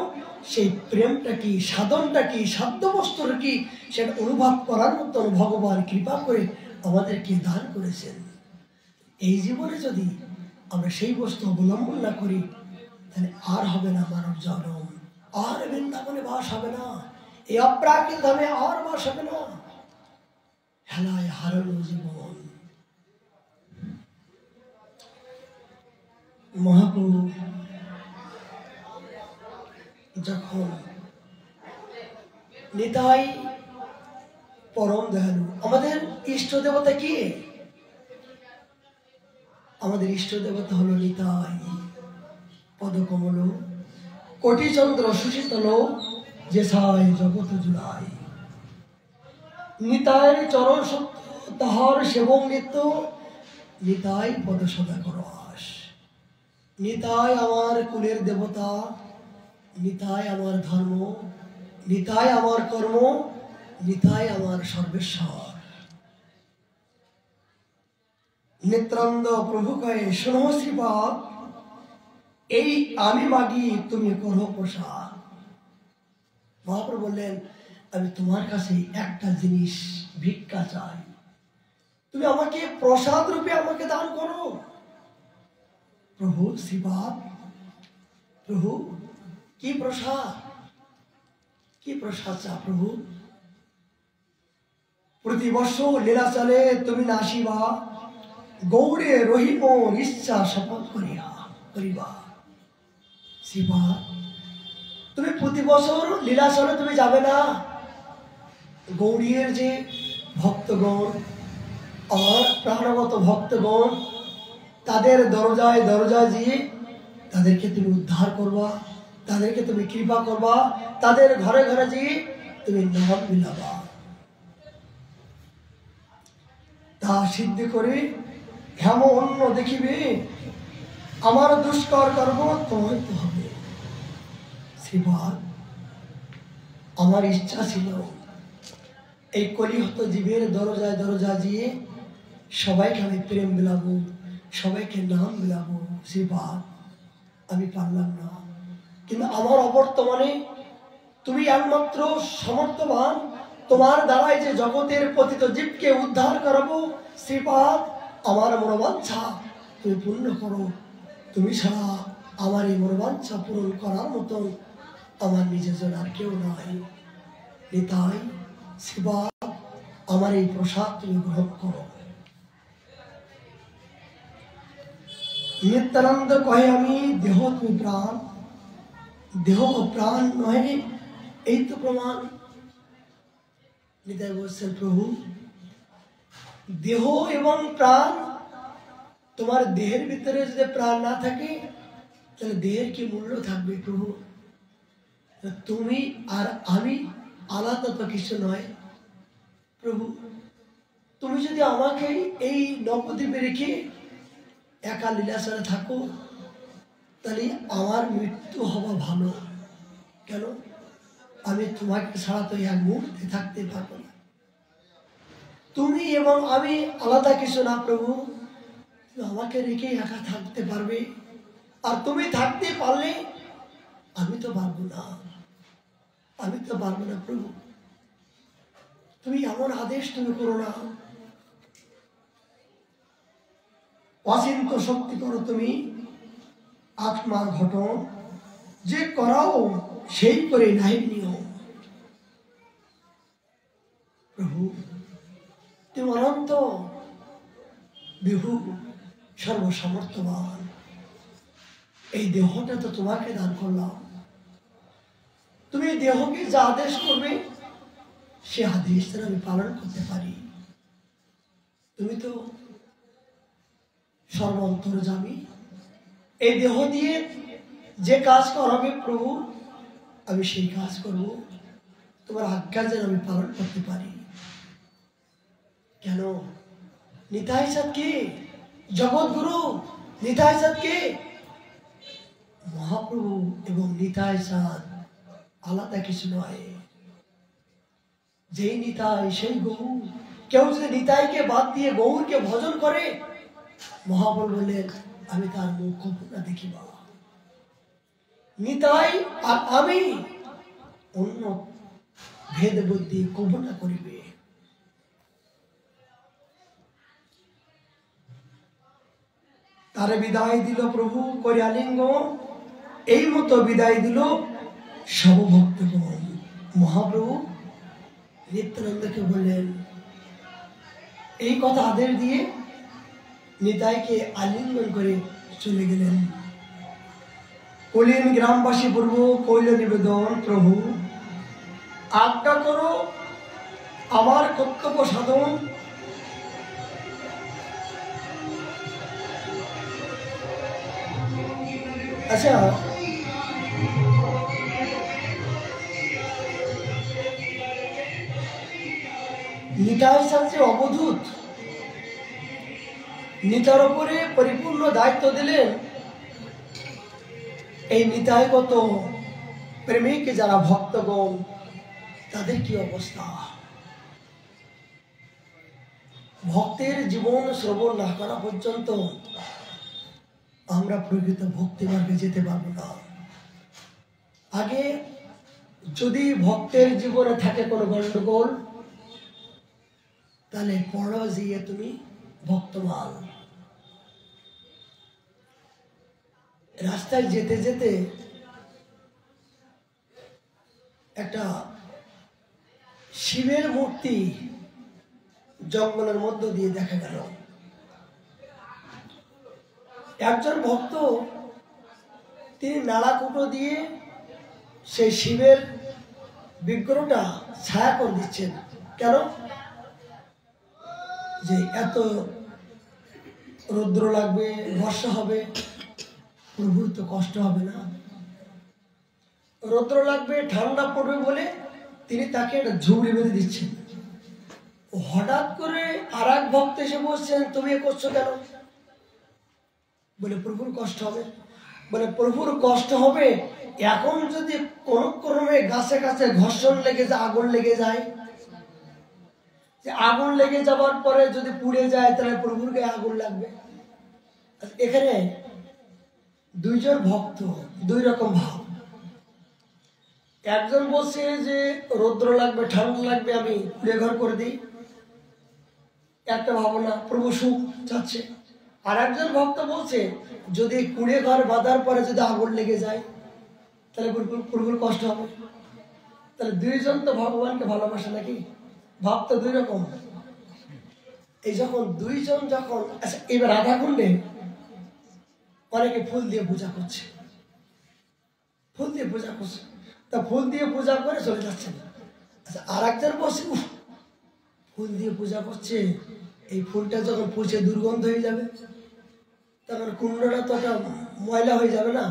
সেই প্রেমটা কি, সাধনটা কি, সাধ্য বস্তুর কি, সেটা অনুভব করার মতন ভগবান কৃপা করে আমাদেরকে দান করেছেন। এই জীবনে যদি আমরা সেই বস্তু অবলম্বন না করি, তাহলে আর হবে না মানব জন্ম, আর বৃন্দাবনে বাস হবে না, এই অপ্রাকৃত ধামে আর বাস হবে না। হেলায় হারানো জীবন। মহাপ্রভু যখন নিতাই পরম দয়ালু, আমাদের ইষ্ট দেবতা কি? আমাদের ইষ্ট দেবতা হলো নিতাই। পদকমল কোটি চন্দ্র সুশীতল, যে সাই জগৎ জুড়াই। নিতাইয়ের চরণ সত্য, তাহার সেবং নিত্য, নিতাই পদ সদা করবাস। নিতাই আমার কুলের দেবতা, নিতাই আমার ধর্ম, নিতাই আমার কর্ম, নিতাই আমার সর্বেশ্বর। নেত্রানন্দ প্রভু কয়ে, শোনো শ্রীপাদ, এই আমি মাগি, তুমি করো প্রসাদ। মহাপ্রভু বললেন, আমি তোমার কাছে একটা জিনিস ভিক্ষা চাই, তুমি আমাকে প্রসাদ রূপে আমাকে দান করো। প্রভু শ্রীপাদ, প্রভু কি প্রসাদ, কি প্রসাদ চা প্রভু? প্রতি বর্ষ লীলাচলে তুমি নাসিবা, গৌরে রহিব ইচ্ছা শপথ করিবা। শ্রীপাদ, তুমি প্রতি বছর লীলাচলে তুমি যাবে না? গৌরীর যে ভক্তগণ, আমার প্রাণগত ভক্তগণ, তাদের দরজায় দরজায় গিয়ে তাদেরকে তুমি উদ্ধার করবা, তাদেরকে তুমি কৃপা করবা, তাদের ঘরে ঘরে গিয়ে তুমি নাম বিলাবা। তা সিদ্ধ করে হেম অন্য দেখিবে, আমার দুষ্কর কর্ম তোমার তো হবে। শ্রীপাদ, আমার ইচ্ছা ছিল এই কলিহত জীবের দরজায় দরজা দিয়ে সবাইকে আমি প্রেম বিলাবো, সবাইকে নাম বিলাবো। শ্রীপাদ, আমি পারলাম না, কিন্তু আমার অবর্তমানে তুমি একমাত্র সমর্থবান, তোমার দ্বারাই যে জগতের পতিত জীবকে উদ্ধার করাবো। শ্রীপাদ, আমার মনোবাঞ্ছা তুমি পূর্ণ করো, তুমি ছাড়া আমার এই মনোবাঞ্ছা পূরণ করার মতো আমার নিজের জন্য আর কেউ নাই। নিতাই শ্রীপাদ, আমার এই প্রসাদ তুমি গ্রহণ করো। নিত্যানন্দ কহে, আমি দেহ তুমি প্রাণ, দেহ ও প্রাণ নহে এই তো প্রমাণ। নিতাই বলছেন, প্রভু দেহ এবং প্রাণ, তোমার দেহের ভিতরে যদি প্রাণ না থাকে তাহলে দেহের কি মূল্য থাকবে? প্রভু তুমি আর আমি আলাদা তো কিছু নয়। প্রভু তুমি যদি আমাকে এই নবদ্বীপে রেখে একা লীলাচলে থাকো, তাহলে আমার মৃত্যু হওয়া ভালো। কেন? আমি তোমাকে ছাড়া তো এক মুহূর্তে থাকতে পারবো না। তুমি এবং আমি আলাদা কিছু না প্রভু, তুমি আমাকে রেখে একা থাকতে পারবে, আর তুমি থাকতে পারলে আমি তো পারবো না, আমি তো পারবো না। প্রভু তুমি এমন আদেশ তুমি করো না, অচিন্ত শক্তি করো তুমি, আত্মার ঘটন যে করাও সেই করে নাই নিও। প্রভু তুমি অনন্ত বিভু সর্বসমর্থবান, এই দেহটা তো তোমাকে দান করলাম, তুমি দেহকে যা আদেশ করবে সে আদেশ যেন আমি পালন করতে পারি। তুমি তো সর্বান্তর্যামী, এই দেহ দিয়ে যে কাজ করাবে প্রভু আমি সেই কাজ করব, তোমার আজ্ঞা যেন আমি পালন করতে পারি। কেন? নিতাই চাঁদ কে? জগৎগুরু নিতাই চাঁদ কে? মহাপ্রভু এবং নিতাই চাঁদ আলাদা কিছু নয়। যেই নিতাই সেই গৌর। কেউ যদি নিতাইকে বাদ দিয়ে গৌরকে ভজন করে, মহাপ্রভু বললেন আমি তার মুখ না দেখিবা। নিতাই আর আমি অন্য ভেদ বুদ্ধি কল্পনা করিবে। তারে বিদায় দিল প্রভু করে আলিঙ্গন, এই মতো বিদায় দিল সব ভক্তগণ। মহাপ্রভু নিত্যানন্দকে বললেন, এই কথা আদেশ দিয়ে নিতাইকে আলিঙ্গন করে চলে গেলেন। কলিন গ্রামবাসী পূর্ব কইল নিবেদন, প্রভু আজ্ঞা করো আমার কর্তব্য সাধন। আচ্ছা, নিতাই চাঁদ অবধূত, নিতার উপরে পরিপূর্ণ দায়িত্ব দিলেন। এই নিতাইগত প্রেমিক যারা ভক্তগণ, তাদের কি অবস্থা? ভক্তের জীবন শ্রবণ না করা পর্যন্ত আমরা প্রকৃত ভক্তি মার্গে যেতে পারবো না। আগে যদি ভক্তের জীবনে থাকে কোনো গন্ডগোল, তাহলে পড়ো যে তুমি ভক্তমাল। রাস্তায় যেতে যেতে একটা শিবের মূর্তি জঙ্গলের মধ্য দিয়ে দেখা গেল। একজন ভক্ত তিনি নাড়া কুটো দিয়ে সেই শিবের বিগ্রহটা ছায়া করে দিচ্ছেন। কেন? যে এত রৌদ্র লাগবে, বর্ষা হবে, প্রভুর তো কষ্ট হবে না। রৌদ্র লাগবে, ঠান্ডা পড়বে বলে তিনি তাকে একটা ঝুড়ি বেঁধে দিচ্ছেন। হঠাৎ করে আর এক ভক্ত এসে বলছেন, তুমি এ করছো কেন? বলে প্রভুর কষ্ট হবে। বলে প্রভুর কষ্ট হবে, এখন যদি কোন ক্রমে গাছে গাছে ঘর্ষণ লেগে যায়, আগুন লেগে যায়, যে আগুন লেগে যাওয়ার পরে যদি পুড়ে যায়, তাহলে প্রভুর গায়ে আগুন লাগবে। এখানে দুইজন ভক্ত, দুই রকম ভাব। একজন বলছে যে রৌদ্র লাগবে, ঠান্ডা লাগবে, আমি কুড়ে ঘর করে দিই, একটা ভাবনা, প্রভু সুখ চাচ্ছে। আর একজন ভক্ত বলছে যদি কুড়ে ঘর বাঁধার পরে যদি আগুন লেগে যায়, তাহলে প্রভুর কষ্ট হবে। তাহলে দুইজন তো ভগবানকে ভালোবাসে নাকি? ভাব তো দুই রকম। এই যখন দুইজন যখন, আচ্ছা এবার রাধা কুণ্ডে অনেকে ফুল দিয়ে পূজা করছে, ফুল দিয়ে পূজা করছে, তা ফুল দিয়ে পূজা করে চলে যাচ্ছে। আচ্ছা আর একজন বসে ফুল দিয়ে পূজা করছে, এই ফুলটা যখন পচে দুর্গন্ধ হয়ে যাবে, তখন কুণ্ডটা তো একটা ময়লা হয়ে যাবে না।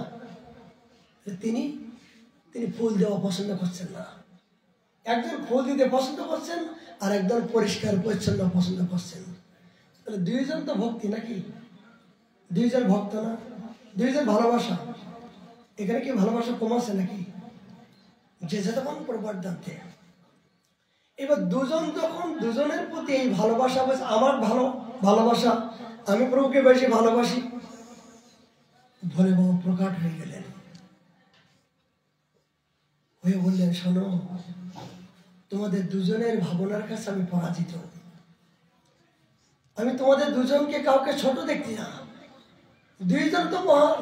তিনি ফুল দেওয়া পছন্দ করছেন না। একজন ফুল দিতে পছন্দ করছেন, আর একজন পরিষ্কার পরিচ্ছন্ন পছন্দ করছেন। তাহলে দুইজন তো ভক্তি নাকি? দুইজন ভক্ত না, দুইজন ভালোবাসা। এখানে কি ভালোবাসা কমাচ্ছে নাকি? যে যতক্ষণ প্রবাদান্তে। এবার দুজন যখন দুজনের প্রতি এই ভালোবাসা, আমার ভালোবাসা, আমি প্রভুকে বেশি ভালোবাসি, ভোলে বাবা প্রকাট হয়ে গেলেন, হয়ে বললেন, শোনো, তোমাদের দুজনের ভাবনার কাছে আমি পরাজিত। আমি তোমাদের দুজনকে কাউকে ছোট দেখছি না, দুইজন তো মহান,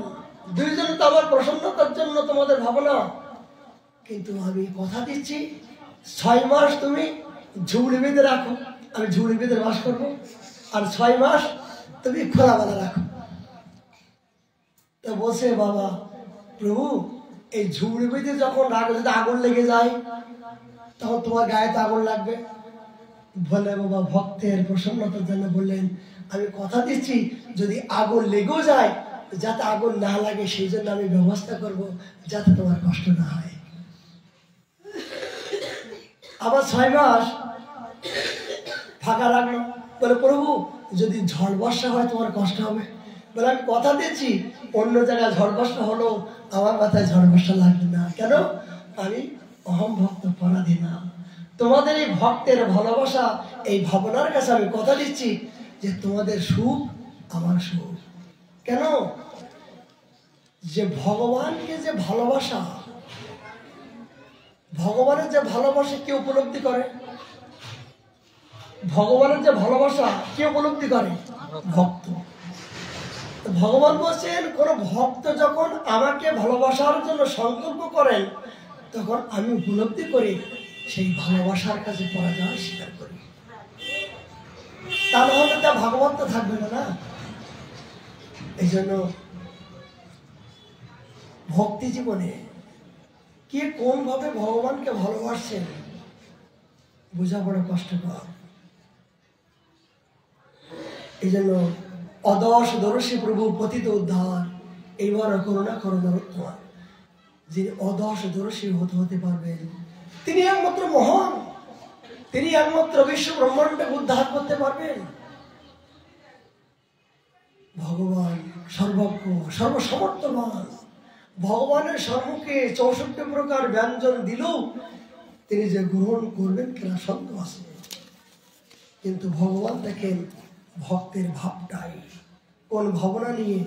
দুইজন তো আমার প্রসন্নতার জন্য তোমাদের ভাবনা। কিন্তু আমি কথা দিচ্ছি, 6 মাস তুমি ঝুড়ি বেঁধে রাখো, আমি ঝুড়ি বেঁধে বাস করবো, আর 6 মাস তুমি খোলাবেলা রাখো। তো বলছে, বাবা প্রভু এই ঝুড়ি বেঁধে যখন রাখো, যদি আগুন লেগে যায়, তখন তোমার গায়ে তো আগুন লাগবে। ভোলে বাবা ভক্তের প্রসন্নতার জন্য বললেন, আমি কথা দিচ্ছি যদি আগুন লেগেও যায় যাতে আগুন না লাগে সেই জন্য আমি ব্যবস্থা করব যাতে তোমার কষ্ট না হয়। আবার 6 মাস ফাঁকা রাখলো। বলে প্রভু যদি ঝড় বর্ষা হয় তোমার কষ্ট হবে। বলে আমি কথা দিচ্ছি অন্য জায়গায় ঝড় বর্ষা হলো আমার মাথায় ঝড় বর্ষা লাগবে না। কেন? আমি অহম ভক্ত পরাধীন না। তোমাদের এই ভক্তের ভালোবাসা এই ভাবনার কাছে আমি কথা দিচ্ছি যে তোমাদের সুখ আমার সুখ। কেন? যে ভগবানকে যে ভালোবাসা, ভগবানের যে ভালোবাসা কে উপলব্ধি করে? ভগবানের যে ভালোবাসা কে উপলব্ধি করে? ভক্ত। ভগবান বলছেন কোন ভক্ত যখন আমাকে ভালোবাসার জন্য সংকল্প করেন তখন আমি উপলব্ধি করি সেই ভালোবাসার কাছে পরাজয় স্বীকার করি। তা নাহলে তা ভগবান তো থাকবে না। এই জন্য ভক্তি জীবনে কে কোন ভাবে ভগবানকে ভালোবাসছেন বোঝা বড় কষ্টকর। এই জন্য অদশ দর্শী প্রভু পতিত উদ্ধার এইবার করুণা করুণা তোমার। যিনি অদশ দর্শী হতে পারবেন তিনি একমাত্র মহান, তিনি একমাত্র বিশ্ব ব্রহ্মাণ্ডকে উদ্ধার করতে পারবেন। ভগবান সর্বজ্ঞ সর্বসমর্থমান। ভগবানের সম্মুখে 64 প্রকার ব্যঞ্জন দিলেও তিনি যে গ্রহণ করবেন কিনা সন্দেহ আছে। কিন্তু ভগবান দেখেন ভক্তের ভাবটাই, কোন ভাবনা নিয়ে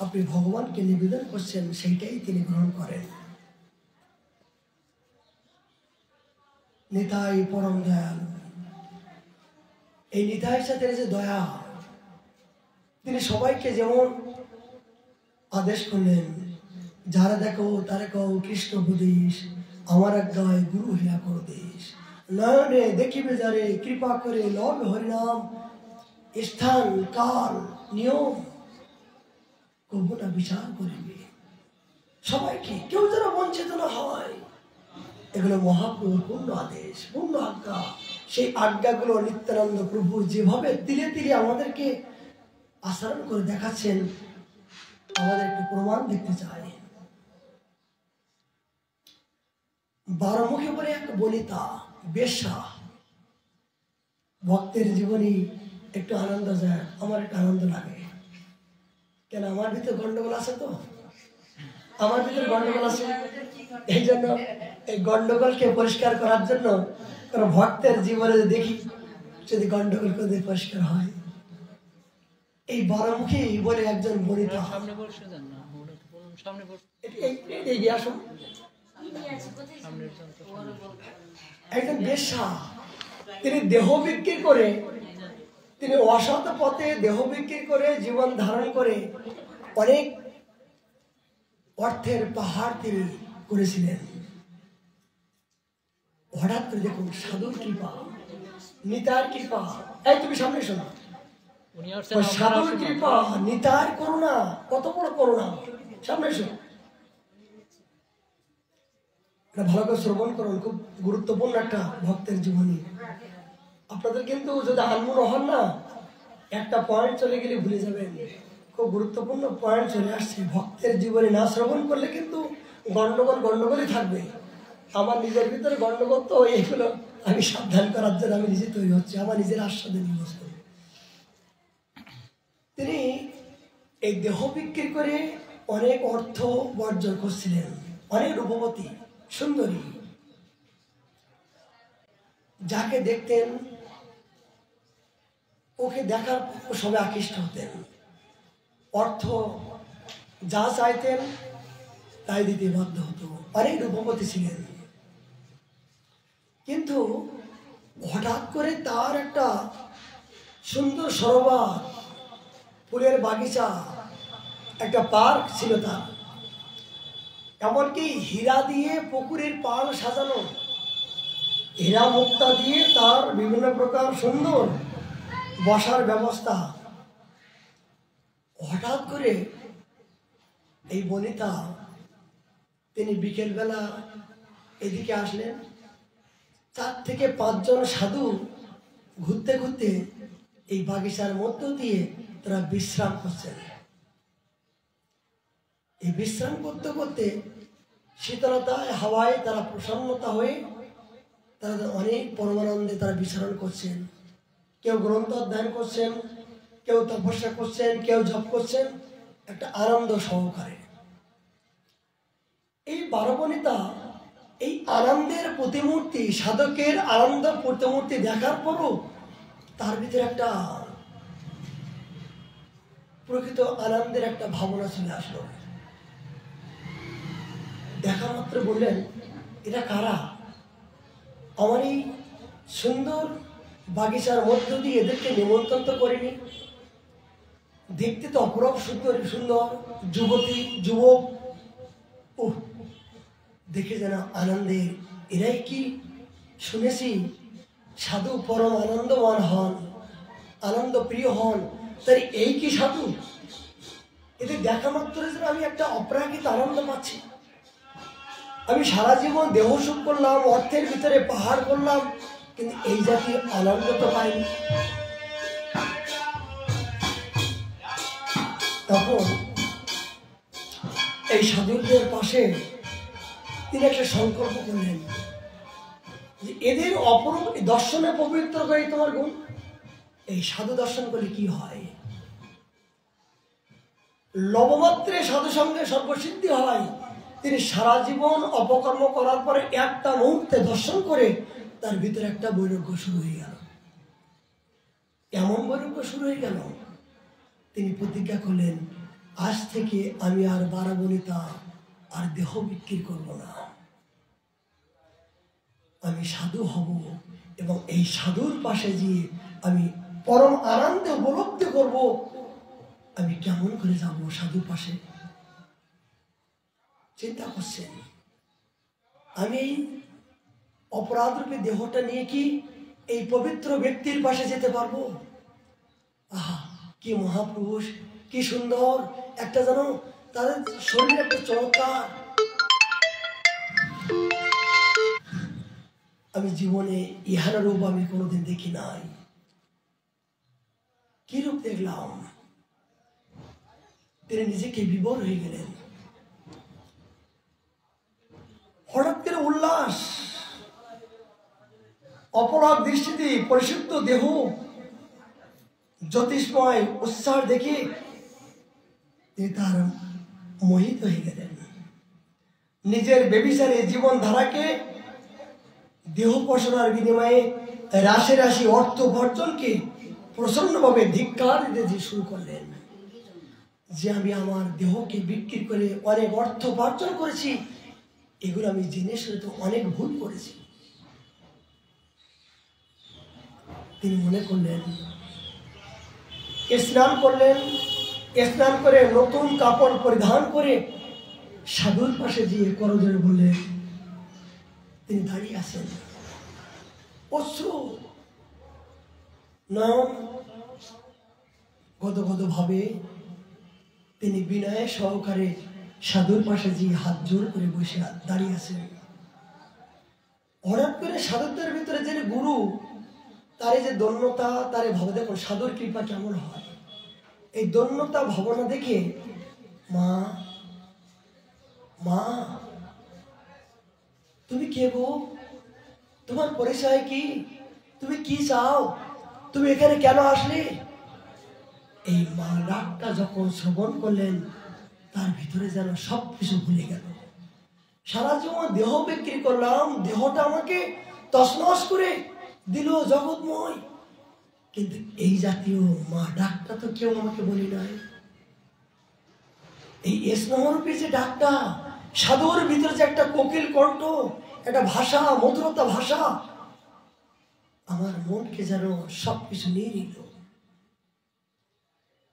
আপনি ভগবানকে নিবেদন করছেন সেইটাই তিনি গ্রহণ করেন। নিতাই পরম দয়ালু। এই নিতাই সাথে যে দয়া, তিনি সবাইকে যেমন আদেশ করলেন, যারা দেখো তারা কও কৃষ্ণ উপদেশ, আমার আজ্ঞায় গুরু হিয়া করো দেশ। নয়নে দেখিবে যারে কৃপা করে লব হরিনাম, স্থান কাল নিয়ম কবু না বিচার করিবে। সবাইকে কেউ যেন বঞ্চিত না হয়, এগুলো মহাপ্রভুর পূর্ণ আদেশ, পূর্ণ আজ্ঞা। সেই আজ্ঞাগুলো নিত্যানন্দ প্রভু যেভাবে তিলে তিলে আমাদেরকে আচরণ করে দেখাচ্ছেন, আমাদের একটু প্রমাণ দেখতে চাই। 12 মুখে বলে এক বনিতা বেশ্যা। ভক্তের জীবনী একটু আনন্দ যায়, আমার একটু আনন্দ লাগে। কেন? আমার ভিতরে গন্ডগোল আছে, তো আমার ভিতরে গন্ডগোল আছে। এই জন্য এই গন্ডগোলকে পরিষ্কার করার জন্য কোন ভক্তের জীবনে দেখি যদি গন্ডগোল করে পরিষ্কার হয়। এই 12 মুখী বলে একজন বনিতা, একজন বেশ্যা। তিনি দেহ বিক্রি করে, তিনি অসৎ পথে দেহ বিক্রি করে জীবন ধারণ করে অনেক অর্থের পাহাড় তিনি করেছিলেন। হঠাৎ করে দেখুন সাধুর কৃপা, নিতার কৃপা। এই তুমি সামনে শোনো, সাধুর কৃপা, নিতার করুণা, কত বড় করুণা। সামনে শোনো, ভালো করে শ্রবণ করুন, খুব গুরুত্বপূর্ণ একটা ভক্তের জীবনী। আপনাদের কিন্তু যদি আনমন হন না, একটা পয়েন্ট চলে গেলে ভুলে যাবেন। খুব গুরুত্বপূর্ণ পয়েন্ট চলে আসছে। ভক্তের জীবনে না শ্রবণ করলে কিন্তু গন্ডগোলই থাকবে। আমার নিজের ভিতরে গন্ডগোল, তো এইগুলো আমি সাবধান করার জন্য আমি নিজে তৈরি হচ্ছে, আমার নিজের আস্বাদে নিবাস করি। তিনি এই দেহ বিক্রি করে অনেক অর্থ বর্জন করছিলেন, অনেক রূপবতী সুন্দরী যাকে দেখতেন ওকে দেখার সবাই আকৃষ্ট হতেন। অর্থ যা চাইতেন তাই দিতে বাধ্য হতো, অনেক রূপবতী ছিলেন। কিন্তু হঠাৎ করে তার একটা সুন্দর সরোবর, ফুলের বাগিচা, একটা পার্ক ছিল তার। এমনকি হীরা দিয়ে পুকুরের পাল সাজানো, হীরা মুক্তা দিয়ে তার বিভিন্ন প্রকার সুন্দর বসার ব্যবস্থা। হঠাৎ করে এই বনিতা তিনি বিকেলবেলা এদিকে আসলেন, 4 থেকে 5 জন সাধু ঘুরতে ঘুরতে এই বাগিচার মধ্য দিয়ে তারা বিশ্রাম করছেন। এই বিশ্রাম করতে করতে শীতলতায় হাওয়ায় তারা প্রসন্নতা হয়ে তারা অনেক পরমানন্দে তারা বিচরণ করছেন। কেউ গ্রন্থ অধ্যয়ন করছেন, কেউ তপস্যা করছেন, কেউ জপ করছেন একটা আনন্দ সহকারে। এই বারবণিতা এই আনন্দের প্রতিমূর্তি, সাধকের আনন্দ প্রতিমূর্তি দেখার পরও তার ভিতরে একটা প্রকৃত আনন্দের একটা ভাবনা চলে আসলো। দেখা মাত্র বললেন, এটা কারা? আমার এই সুন্দর বাগিচার মধ্য দিয়ে এদেরকে নিমন্ত্রণ তো করিনি। দেখতে তো অপরূপ সুন্দর সুন্দর যুবতী যুবক, দেখে যেন আনন্দে। এরাই কি শুনেছি সাধু পরম আনন্দবান হন, আনন্দ প্রিয় হন, তাই এই কি সাধু? এদের দেখা মাত্র যেন আমি একটা অপ্রাকৃত আনন্দ পাচ্ছি। আমি সারা জীবন দেহ সুখ করলাম, অর্থের ভিতরে পাহাড় করলাম, কিন্তু এই জাতীয় আনন্দ তো পাইনি। তখন এই সাধুদের পাশে তিনি একটা সংকল্প করলেন যে এদের অপরূপ দর্শনে পবিত্র করে তোমার গুণ। এই সাধু দর্শন করলে কি হয়? লবমাত্রে সাধু সঙ্গে সর্বসিদ্ধি হয়। তিনি সারা জীবন অপকর্ম করার পরে একটা মুহূর্তে দর্শন করে তার ভিতরে একটা বৈরাগ্য শুরু হয়ে গেল। এমন বৈরাগ্য শুরু হয়ে গেল, তিনি প্রতিজ্ঞা করলেন, আজ থেকে আমি আর বারবণিতা আর দেহ বিক্রি করব না, আমি সাধু হব এবং এই সাধুর পাশে গিয়ে আমি পরম আনন্দে উপলব্ধি করব। আমি কেমন করে যাব সাধুর পাশে? চিন্তা করছেন, আমি এই অপরাধ রূপে দেহটা নিয়ে কি এই পবিত্র ব্যক্তির পাশে যেতে পারবো? আহা, কি মহাপুরুষ, কি সুন্দর একটা, জানো তাদের শরীর একটা চমৎকার। আমি জীবনে ইহার রূপ আমি কোনোদিন দেখি নাই। কি রূপ দেখলাম! তিনি নিজেকে বিভোর হয়ে গেলেন। হঠাৎ করে উল্লাস, অপরাধ দৃষ্টিতে পরিশুদ্ধ দেহ, জ্যোতিষময় উৎসাহ দেখে তিনি তার মোহিত হয়ে গেলেন। নিজের বেবিচারে জীবন ধারাকে দেহ পশনার বিনিময়ে রাশি রাশি অর্থ উপার্জনকে প্রচন্ডভাবে ধিক্কার দিতে শুরু করলেন। যে আমি আমার দেহকে বিক্রি করে অনেক অর্থ উপার্জন করেছি, এগুলো আমি জেনে শুনে তো অনেক ভুল করেছি। তিনি মনে করলেন, স্নান করলেন, স্নান করে নতুন কাপড় পরিধান করে সাধুর পাশে গিয়ে করজোড়ে বললেন। তিনি দাঁড়িয়ে আছেন, অশ্রু নয়ন গদগদ ভাবে তিনি বিনয় সহকারে সাধুর পাশে গিয়ে হাত জোর করে বসে দাঁড়িয়ে আছেন। হঠাৎ করে সাধুদের ভিতরে যে গুরু, তার যে দন্যতা, তার ভাবে দেখুন সাধুর কৃপা কেমন হয়। এই দন্যতা ভাবনা দেখে, মা মা তুমি কে গো? তোমার পরিচয় কি? তুমি কি চাও? তুমি এখানে কেন আসলে? এই মা ডাকটা যখন শ্রবণ করলেন, তার ভিতরে যেন সব কিছু ভুলে গেল। সারা জীবন দেহ বিক্রি করলাম, দেহটা আমাকে তছনছ করে দিল জগৎময়, কিন্তু এই জাতীয় মা ডাকটা তো কেউ আমাকে বলি নাই। এই স্নেহরূপী যে ডাকটা, সাধুর ভিতরে যে একটা কোকিল কণ্ঠ, একটা ভাষা, মধুরতা ভাষা, আমার মনকে যেন সবকিছু নিয়ে নিল।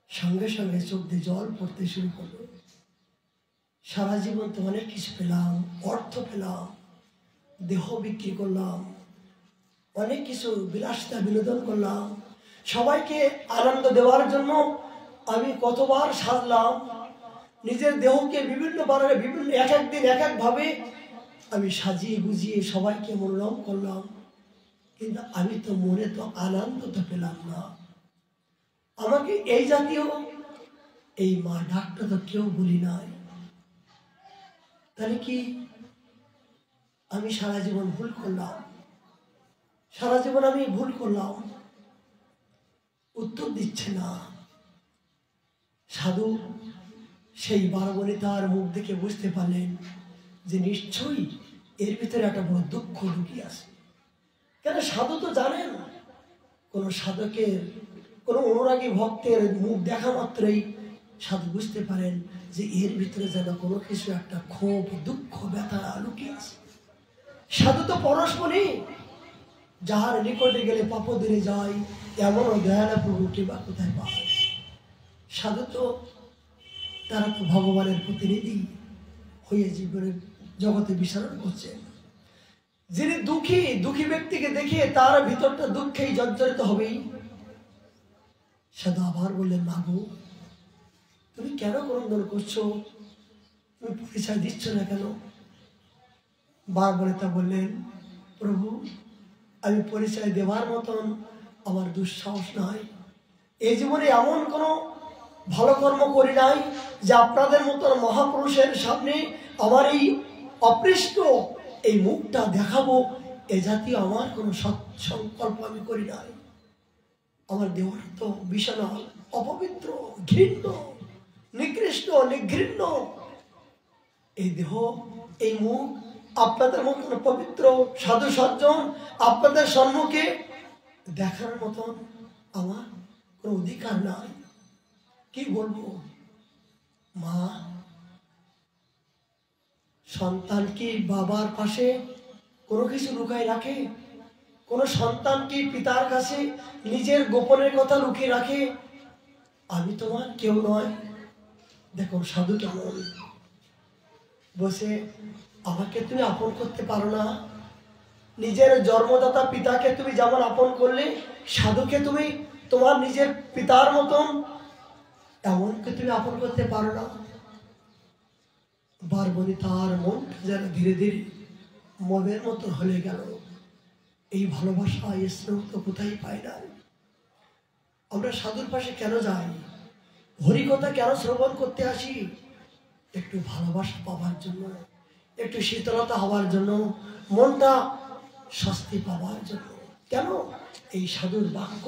সঙ্গে সঙ্গে চোখ দিয়ে জল পড়তে শুরু করলো। সারা জীবন তো অনেক কিছু পেলাম, অর্থ পেলাম, দেহ বিক্রি করলাম, অনেক কিছু বিলাসিতা বিনোদন করলাম, সবাইকে আনন্দ দেওয়ার জন্য আমি কতবার সাজলাম, নিজের দেহকে বিভিন্ন বারে বিভিন্ন এক এক দিন এক এক ভাবে আমি সাজিয়ে গুজিয়ে সবাইকে মনোরম করলাম। কিন্তু আমি তো মনে তো আনন্দ তো পেলাম না। আমাকে এই জাতীয় এই মা ডাকটা তো কেউ বলি নাই। তাহলে কি আমি সারা জীবন ভুল করলাম? সারা জীবন আমি ভুল করলাম? উত্তর দিচ্ছে না। সাধু সেই বারবনিতার মুখ দেখে বুঝতে পারলেন যে নিশ্চয়ই এর ভিতরে একটা বড় দুঃখ লুকিয়ে আছে। কেন সাধু তো জানেন, কোন সাধকের কোন অনুরাগী ভক্তের মুখ দেখা মাত্রই সাধু বুঝতে পারেন যে এর ভিতরে যেন কোনো কিছু একটা ক্ষোভ, দুঃখ, ব্যথা লুকিয়ে আছে। সাধু তো পরশমণি, যাহার নিকটে গেলে পাপ ধরে যায়, এমনও দয়ালা প্রভুকে বা কোথায় পায়। সাধু তো তারা তো ভগবানের প্রতিনিধি হয়ে জীবনে জগতে বিচরণ করছেন। যিনি দুঃখী, দুঃখী ব্যক্তিকে দেখে তার ভিতরটা দুঃখেই জর্জরিত হবেই। সাধু আবার বললেন, মা গো, তুমি কেন ক্রন্দন করছো? তুমি পরিচয় দিচ্ছ না কেন? বারবনিতা বললেন, প্রভু, আমি পরিচয় দেওয়ার মতন আমার দুঃসাহস নাই। এই জীবনে এমন কোনো ভালো কর্ম করি নাই যে আপনাদের মতন মহাপুরুষের সামনে আমার এই অপৃষ্ট এই মুখটা দেখাবো, এ জাতীয় আমার কোনো সংকল্প আমি করি নাই। আমার দেহটা তো বিষণাল, অপবিত্র, ঘৃণ্য, নিকৃষ্ট, নিঘৃণ্য। এই দেহ, এই মুখ আপনাদের মতন পবিত্র সাধু সজ্জন আপনাদের সম্মুখে দেখার মতন আমার কোনো অধিকার নাই। কি বলবো? মা, সন্তান কি বাবার পাশে কোনো কিছু লুকায় রাখে? কোন সন্তান কি পিতার কাছে নিজের গোপনের কথা লুকিয়ে রাখে? আমি তোমার কেউ নয়। দেখো সাধু কেমন বসে, আমাকে তুমি আপন করতে পারো না? নিজের জন্মদাতা পিতাকে তুমি যেমন আপন করলে, সাধুকে তুমি তোমার নিজের পিতার মতন এমনকে তুমি আপন করতে পারো না? বারবনিতার মনটা যেন ধীরে ধীরে মনের মতো হয়ে গেল। এই ভালোবাসা, এই স্নেহ তো কোথায় পাই না। আমরা সাধুর পাশে কেন যাই? হরিকথা কেন শ্রবণ করতে আসি? একটু ভালোবাসা পাওয়ার জন্য, একটু শীতলতা হওয়ার জন্য, মনটা স্বস্তি পাওয়ার জন্য। কেন? এই সাধুর বাক্য,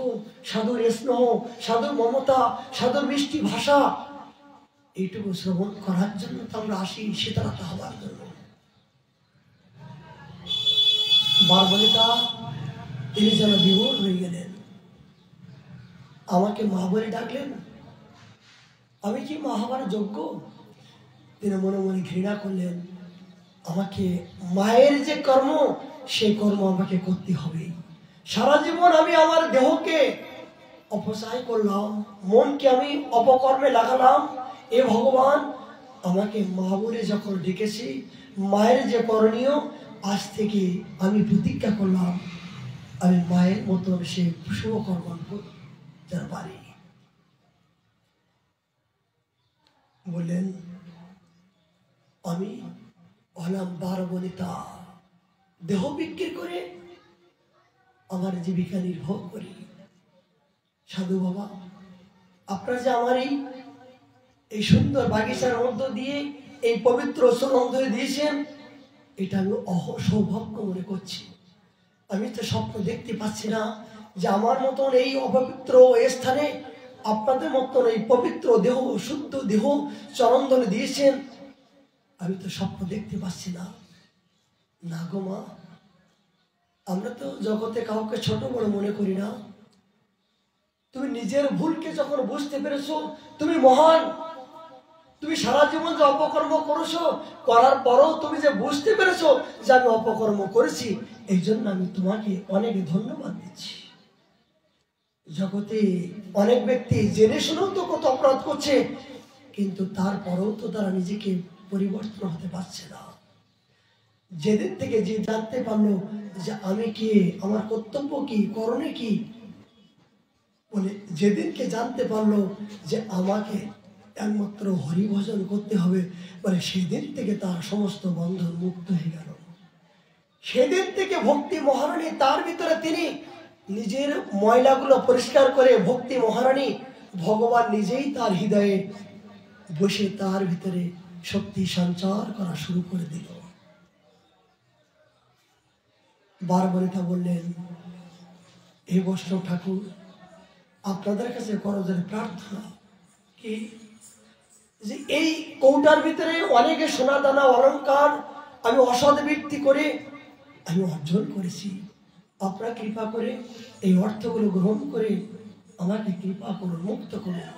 সাধুর স্নেহ, সাধুর মমতা, সাধুর মিষ্টি ভাষা, এইটুকু শ্রবণ করার জন্য তো আমরা আসি, শীতলতা হওয়ার জন্য। বারবনিতা তিনি যেন বিভোর হয়ে গেলেন। আমাকে মা বলে ডাকলেন, আমি কি মা হবার যোগ্য? তিনি মনে মনে ঘৃণা করলেন। আমাকে মায়ের যে কর্ম, সেই কর্ম আমাকে করতে হবে। সারা জীবন আমি আমার দেহকে অপচয় করলাম, মনকে আমি অপকর্মে লাগালাম। এ ভগবান, আমাকে মা বলে যখন ডেকেছি, মায়ের যে করণীয়, আজ থেকে আমি প্রতিজ্ঞা করলাম আমি মায়ের মতো সে শুভকর্ম করতে পারি। বললেন, আমি হলাম বারবনিতা, দেহ বিক্রি করে আমার জীবিকা নির্ভর করি। সাধু বাবা, আপনারা যে আমার এই সুন্দর বাগিচার মধ্য দিয়ে এই পবিত্র চরণ ধরে দিয়েছেন, এটা আমি সৌভাগ্য মনে করছি। আমি তো স্বপ্ন দেখতে পাচ্ছি না যে আমার মতন এই অপবিত্র স্থানে আপনাদের মতন এই পবিত্র দেহ, শুদ্ধ দেহ চরণ ধরে দিয়েছেন। আমি তো স্বপ্ন দেখতে পাচ্ছি না। না গো মা, আমরা তো জগতে কাউকে ছোট বড় মনে করি না। তুমি নিজের ভুলকে যখন বুঝতে পেরেছো, তুমি মহান। তুমি সারা জীবন যে অপকর্ম করেছো, করার পরও তুমি যে বুঝতে পেরেছো যে আমি অপকর্ম করেছি, এই জন্য আমি তোমাকে অনেক ধন্যবাদ দিচ্ছি। জগতে অনেক ব্যক্তি জেনে শুনেও তো কত অপরাধ করছে, কিন্তু তারপরেও তো তারা নিজেকে পরিবর্তন হতে পারছে না। যেদিন থেকে যে জানতে পারলো যে আমি কে, আমার কর্তব্য কি, করণীয় কি, বলে যেদিনকে জানতে পারলো যে আমাকে একমাত্র হরিভজন করতে হবে, বলে সেদিন থেকে তার সমস্ত বন্ধন মুক্ত হয়ে গেল। সেদিন থেকে ভক্তি মহারানী তার ভিতরে তিনি নিজের ময়লাগুলো পরিষ্কার করে ভক্তি মহারানী ভগবান নিজেই তার হৃদয়ে বসে তার ভিতরে শক্তি সঞ্চার করা শুরু করে দিল। বারবরিতা বললেন, হে বৈষ্ণব ঠাকুর, আপনাদের কাছে করজোড়ে প্রার্থনা কি যে এই কৌটার ভিতরে অনেকে সোনা দানা অলংকার আমি অসৎ বৃত্তি করে আমি অর্জন করেছি। আপনারা কৃপা করে এই অর্থগুলো গ্রহণ করে আমাকে কৃপা করুন, মুক্ত করুন।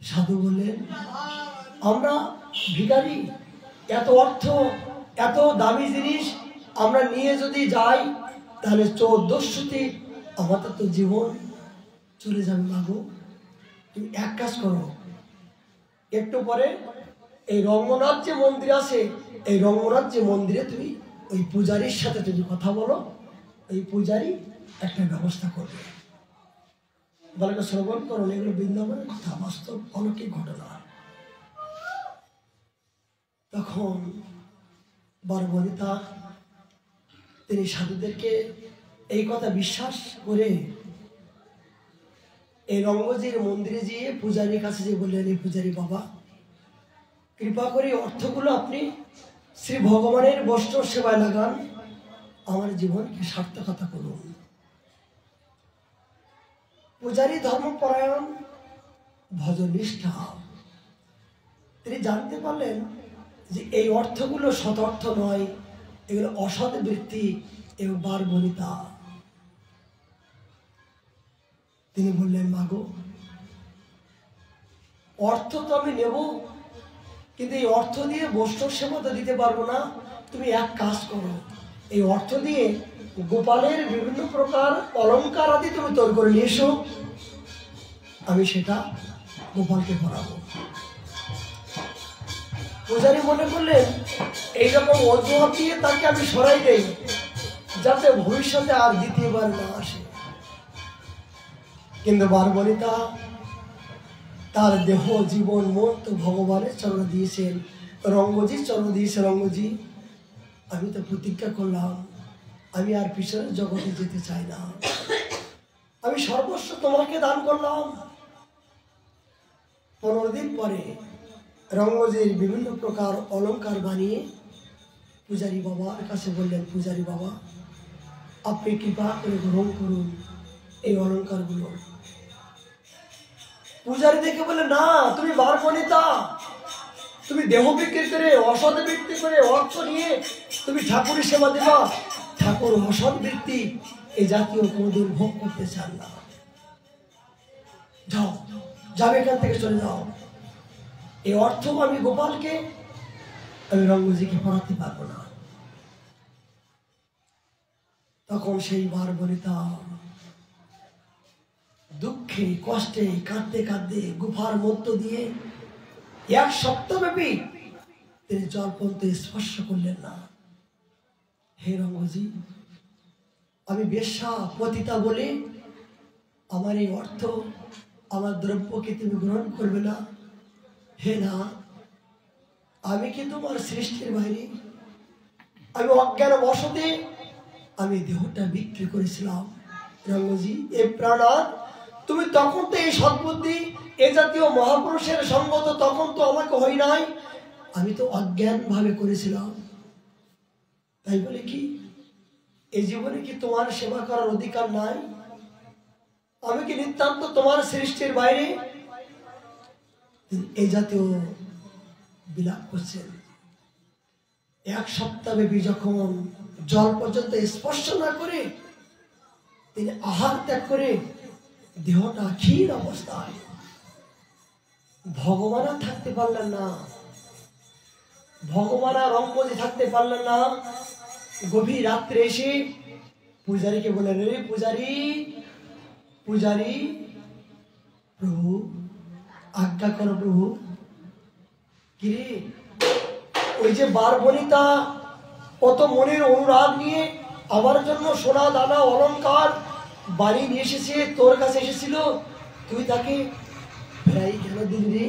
সাধু বললেন, আমরা ভিখারি, এত অর্থ এত দামি জিনিস আমরা নিয়ে যদি যাই তাহলে চৌদ্দশোতে আমাদের তো জীবন চলে যাবে। মাগো, তুমি এক কাজ করো, একটু পরে এই রঙ্গনাথ যে মন্দির আছে, এই রঙ্গনাথ যে মন্দিরে তুমি ওই পূজারীর সাথে তুমি কথা বলো, ওই পূজারী একটা ব্যবস্থা করবে। বলে শ্রবণ করুন, এগুলো বৃন্দাবনের কথা, বাস্তব অলৌকিক ঘটনা। তখন বারবরিতা তিনি সাধুদেরকে এই কথা বিশ্বাস করে এই রঙ্গজির মন্দিরে গিয়ে পূজারীর কাছে যে বললেন, এই পূজারী বাবা, কৃপা করে অর্থগুলো আপনি শ্রী ভগবানের বৈষ্ণব সেবায় লাগান, আমার জীবনকে সার্থকতা করুন। পূজারী ধর্মপরায়ণ, ভজনিষ্ঠা, তিনি জানতে পারলেন যে এই অর্থগুলো সৎ অর্থ নয়, এগুলো অসৎ বৃত্তি এবং বারবরিতা। তিনি বললেন, মাগো, অর্থ তো আমি নেব, কিন্তু এই অর্থ দিয়ে বৈষ্ণব সেবা তো দিতে পারবো না। তুমি এক কাজ করো, এই অর্থ দিয়ে গোপালের বিভিন্ন প্রকার অলংকার আদি তুমি তৈরি করে নিয়ে এসো, আমি সেটা গোপালকে পরাবো। পূজারী মনে করলেন এইরকম অজুহাত দিয়ে তাকে আমি সরাই দেই, যাতে ভবিষ্যতে আর দ্বিতীয়বার না আসে। কিন্তু বারবরিতা তার দেহ জীবন মন তো ভগবানের চরণ দিয়েছেন, রঙ্গজির চরণ দিয়েছে। রঙ্গজি, আমি তো প্রতিজ্ঞা করলাম আমি আর পিছনের জগতে যেতে চাই না, আমি সর্বস্ব তোমাকে দান করলাম। 15 দিন পরে রঙ্গজির বিভিন্ন প্রকার অলংকার বানিয়ে পূজারী বাবার কাছে বললেন, পূজারী বাবা, আপনি কৃপা করে গ্রহণ করুন এই অলংকারগুলো। পূজারী দেখে বলে, না, তুমি বারবরিতা, তুমি দেহ বিক্রি করে অসৎ বৃত্তি করে অর্থ নিয়ে তুমি ঠাকুরের সেবা দেবা। ঠাকুর অসৎ বৃত্তি এই জাতীয় কোনোদিন ভোগ করতে চান না। যাও, যাবে, এখান থেকে চলে যাও। এই অর্থ আমি গোপালকে, আমি রঙ্গজিকে পড়াতে পারবো না। তখন সেই বারবরিতা দুঃখে কষ্টে কাঁদতে কাঁদতে গুফার মধ্য দিয়ে 1 সপ্তাহ ব্যাপী তিনি জলপন্থে স্পর্শ করলেন না। হে রঙ্গজি, আমি বেশ্যা পতিতা বলে আমার এই অর্থ, আমার দ্রব্যকে তুমি গ্রহণ করবে না? হে না, আমি কি তোমার সৃষ্টির বাইরে? আমি অজ্ঞান বশতে আমি দেহটা বিক্রি করেছিলাম। রঙ্গজি, এ প্রাণাত, তুমি তখন তো এই সদ্বুদ্ধি এ জাতীয় মহাপুরুষের সঙ্গত তখন তো আমাকে হয় নাই, আমি তো অজ্ঞান ভাবে করেছিলাম। তাই বলে কি এই জীবনে কি তোমার সেবা করার অধিকার নাই? আমি কি নিতান্ত তোমার সৃষ্টির বাইরে? এই জাতীয় বিলাপ করছেন। 1 সপ্তাহ ব্যাপী যখন জল পর্যন্ত স্পর্শ না করে তিনি আহার ত্যাগ করে দেহটা ক্ষীণ অবস্থায়, ভগবান আর থাকতে পারলেন না, ভগবান আর রঙ্গজি থাকতে পারলেন না। গভীর রাত্রে এসে পূজারীকে বললেন, রে পূজারী, পূজারী, প্রভু আজ্ঞা করো প্রভু। কিরে, ওই যে বারবনিতা কত মনের অনুরাগ নিয়ে আমার জন্য সোনা দানা অলংকার বাড়ি নিয়ে এসেছে, তোর কাছে এসেছিল, তুই তাকে ফেরাই কেন দিলি রে?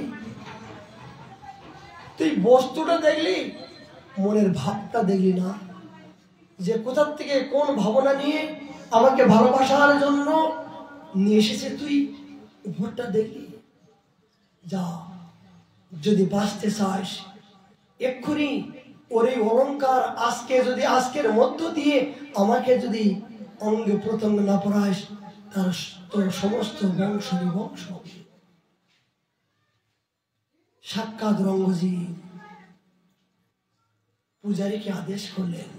তুই বস্তুটা দেখলি, মনের ভাবটা দেখলি না, যে কোথার থেকে কোন ভাবনা নিয়ে আমাকে ভালোবাসার জন্য নিয়ে এসেছে তুই, ভোটটা দেখলি? যা, যদি বাঁচতে চাস এক্ষুনি ওর এই অলঙ্কার আজকের মধ্য দিয়ে আমাকে যদি অঙ্গে প্রত্যঙ্গ না পড়াস, তার তোর সমস্ত বংশ বিবংশ। সাক্ষাৎ রঙ্গজি পূজারীকে আদেশ করলেন।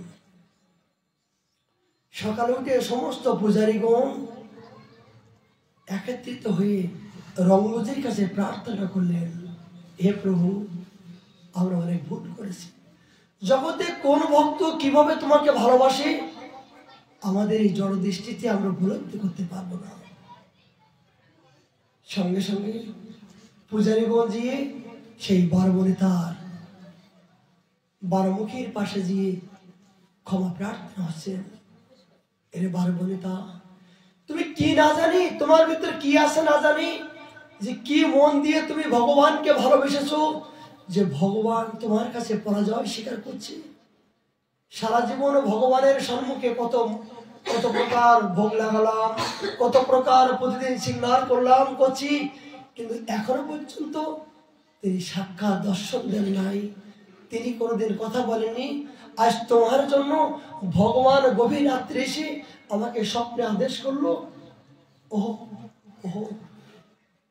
সকালে উঠে সমস্ত পূজারীগণ একত্রিত হয়ে রঙ্গজির কাছে প্রার্থনা করলেন, হে প্রভু, আমরা অনেক ভুল করেছি। জগতে কোন ভক্ত কিভাবে তোমাকে ভালোবাসে আমাদের এই জড় দৃষ্টিতে আমরা উপলব্ধি করতে পারবো না। সঙ্গে সঙ্গে পূজারীগণ গিয়ে সেই বারবনিতার বারমুখীর পাশে গিয়ে ক্ষমা প্রার্থনা হচ্ছেন। এরে বারবনিতা, তুমি কি না জানি, তোমার ভিতরে কি আছে না জানি, যে কি মন দিয়ে তুমি ভগবানকে ভালোবেসেছো, যে ভগবান তোমার কাছে পরাজয় স্বীকার করছে। সারা জীবন ভগবানের সম্মুখে কত কত প্রকার ভোগ লাগালাম, কত প্রকার প্রতিদিন শৃঙ্গার করছি, কিন্তু এখনো পর্যন্ত তিনি সাক্ষাৎ দর্শন দেন নাই, তিনি কোনোদিন কথা বলেননি। আজ তোমার জন্য ভগবান গভীর রাত্রে এসে আমাকে স্বপ্নে আদেশ করলো, ওহ ওহ,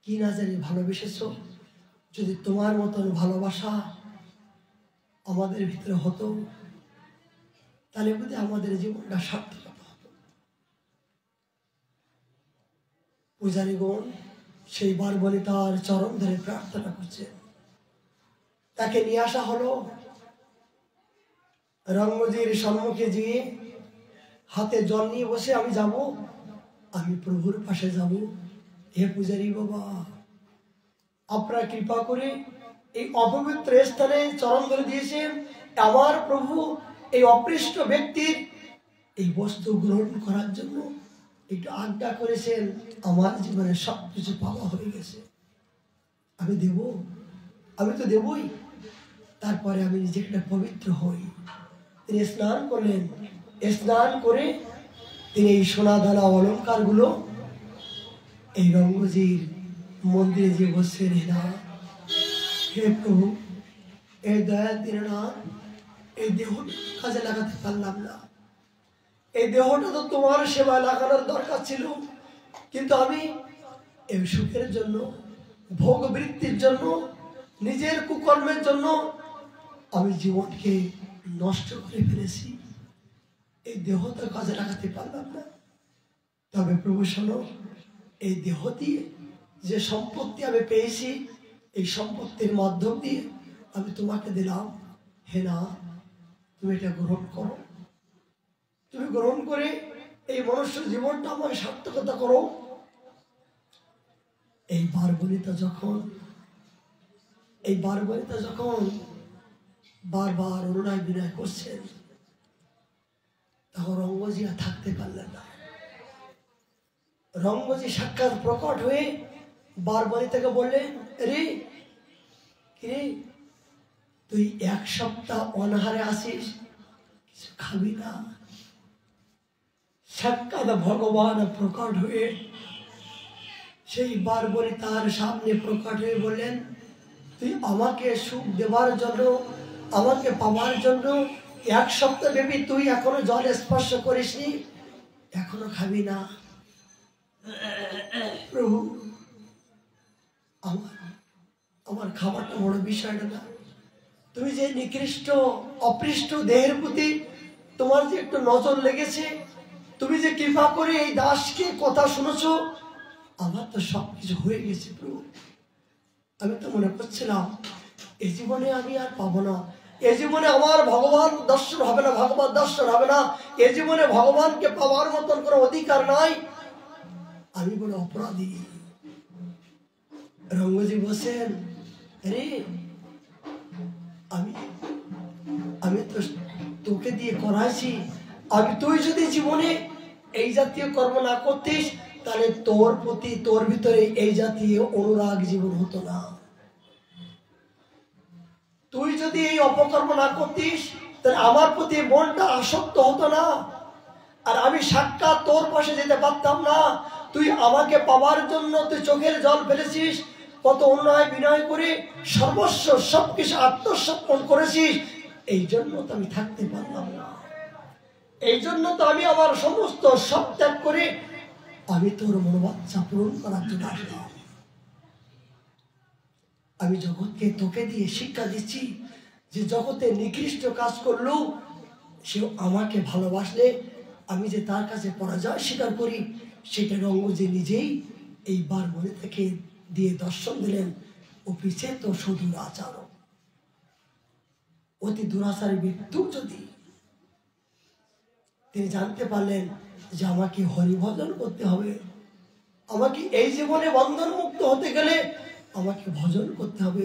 কি না জানি ভালোবেসেছ। যদি তোমার মতন ভালোবাসা আমাদের ভিতরে হতো, তাহলে বোধহয় আমাদের জীবনটা সার্থকতা হতো। পূজারীগণ সেই বারবনিতার চরণ ধরে প্রার্থনা করছে। তাকে নিয়ে আসা হলো। রঙ্গজির সম্মুখে গিয়ে হাতে জল নিয়ে বসে, আমি যাব, আমি প্রভুর পাশে যাব। হে পূজারী বাবা, আপনারা কৃপা করে এই অপবিত্র স্থানে চরণ ধরে দিয়েছেন। আমার প্রভু এই অপৃষ্ট ব্যক্তির এই বস্তু গ্রহণ করার জন্য একটু আজ্ঞা করেছেন। আমার জীবনে সবকিছু পাওয়া হয়ে গেছে, আমি দেব, আমি তো দেবই। তারপরে আমি নিজেকে পবিত্র হই। তিনি স্নান করলেন। স্নান করে তিনি এই সোনা দানা অলঙ্কার গুলো এই রঙ্গজির মন্দিরে যে বসছেন, হে প্রভু, এই দয়াল দীননাথ, এই দেহটা কাজে লাগাতে পারলাম না। এই দেহটা তো তোমার সেবায় লাগানোর দরকার ছিল, কিন্তু আমি এই সুখের জন্য, ভোগ বৃত্তির জন্য, নিজের কুকর্মের জন্য আমি জীবনকে নষ্ট করে ফেলেছি। এই দেহটা কাজে লাগাতে পারলাম না। তবে প্রভু শোনো, এই দেহ দিয়ে যে সম্পত্তি আমি পেয়েছি, এই সম্পত্তির মাধ্যম দিয়ে আমি তোমাকে দিলাম। হে না, তুমি এটা গ্রহণ করো। তুমি গ্রহণ করে এই মনুষ্য জীবনটা আমার সার্থকতা করো। এই বারবনিতা যখন বারবার অনুনয় বিনয় করছেন, তখন রঙ্গজি আর থাকতে পারলেন না। রঙ্গজি সাক্ষাৎ প্রকট হয়ে বারবনিতাকে বললেন, রে রে, তুই 1 সপ্তাহ অনাহারে আসিস, কিছু খাবি না। সাক্ষাৎ ভগবান প্রকট হয়ে সেই বারবনিতার সামনে প্রকট হয়ে বললেন, তুই আমাকে সুখ দেবার জন্য, আমাকে পাওয়ার জন্য 1 সপ্তাহ ব্যাপী তুই এখনো জল স্পর্শ করিসনি, এখনো খাবি না। প্রভু, আমার খাবারটা বড় বিষয়টা না, তুমি যে নিকৃষ্ট অপৃষ্ট দেহের প্রতি তোমার যে একটু নজর লেগেছে, তুমি যে কৃপা করে এই দাসকে কথা শুনেছো, আমার তো সবকিছু হয়ে গেছে প্রভু। আমি তো মনে করছিলাম এই জীবনে আমি আর পাবো না, এই জীবনে আমার ভগবান দর্শন হবে না, ভগবান দর্শন হবে না, এই জীবনে ভগবানকে পাওয়ার মতন কোনো অধিকার নাই, আমি বড় অপরাধী। রঙ্গজি বসেন, রে আমি তো তোকে দিয়ে করাইছি, তুই যদি জীবনে এই জাতীয় কর্ম না করতিস, তাহলে তোর প্রতি তোর ভিতরে এই জাতীয় অনুরাগ জীবন হতো না। তুই যদি এই অপকর্ম না করতিস তাহলে আমার প্রতি মনটা আসক্ত হতো না, আর আমি সাক্ষাৎ তোর পাশে যেতে পারতাম না। তুই আমাকে পাওয়ার জন্য তুই চোখের জল ফেলেছিস, কত অন্যায় বিনয় করে সর্বস্ব সবকিছু আত্মসমর্পণ করেছিস, এই জন্য তো আমি থাকতে পারলাম না। এই জন্য তো আমি আমার সমস্ত সব ত্যাগ করে আমি তোর মনোবাঞ্ছা পূরণ করার জন্য আসলাম। আমি জগৎকে তোকে দিয়ে শিক্ষা দিচ্ছি যে জগতে নিকৃষ্ট কাজ করলেও সে আমাকে ভালোবাসলে আমি যে তার কাছে পরাজয় স্বীকার করি, সেটা রঙ্গ যে নিজেই এইবার মনে থেকে দিয়ে দর্শন দিলেন, ও পিছে তো সুদূর আচার, অতি দুরাচারী ব্যক্তি যদি তিনি জানতে পারলেন যে আমাকে হরিভজন করতে হবে, আমাকে এই জীবনে বন্ধন মুক্ত হতে গেলে আমাকে ভজন করতে হবে,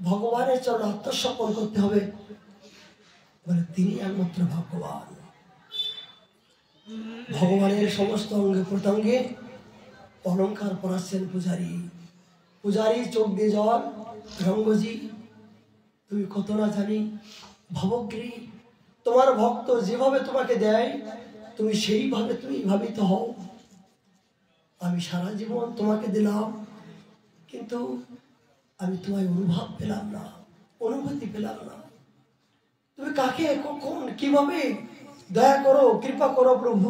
ভগবানের চরণ আত্মসমর্পণ করতে হবে, বলে তিনি একমাত্র ভগবান। ভগবানের সমস্ত অঙ্গে প্রত্যঙ্গে অলঙ্কার পরাচ্ছেন পূজারী। পূজারী চোখ দিয়ে জল, রঙ্গজি তুমি কত না জানি ভবগ্রী, তোমার ভক্ত যেভাবে তোমাকে দেয় তুমি সেইভাবে তুমি ভাবিত হও। আমি সারা জীবন তোমাকে দিলাম, কিন্তু আমি তোমায় অনুভব পেলাম না, অনুভূতি পেলাম না। তুমি কাকে কখন কিভাবে দয়া করো, কৃপা করো প্রভু,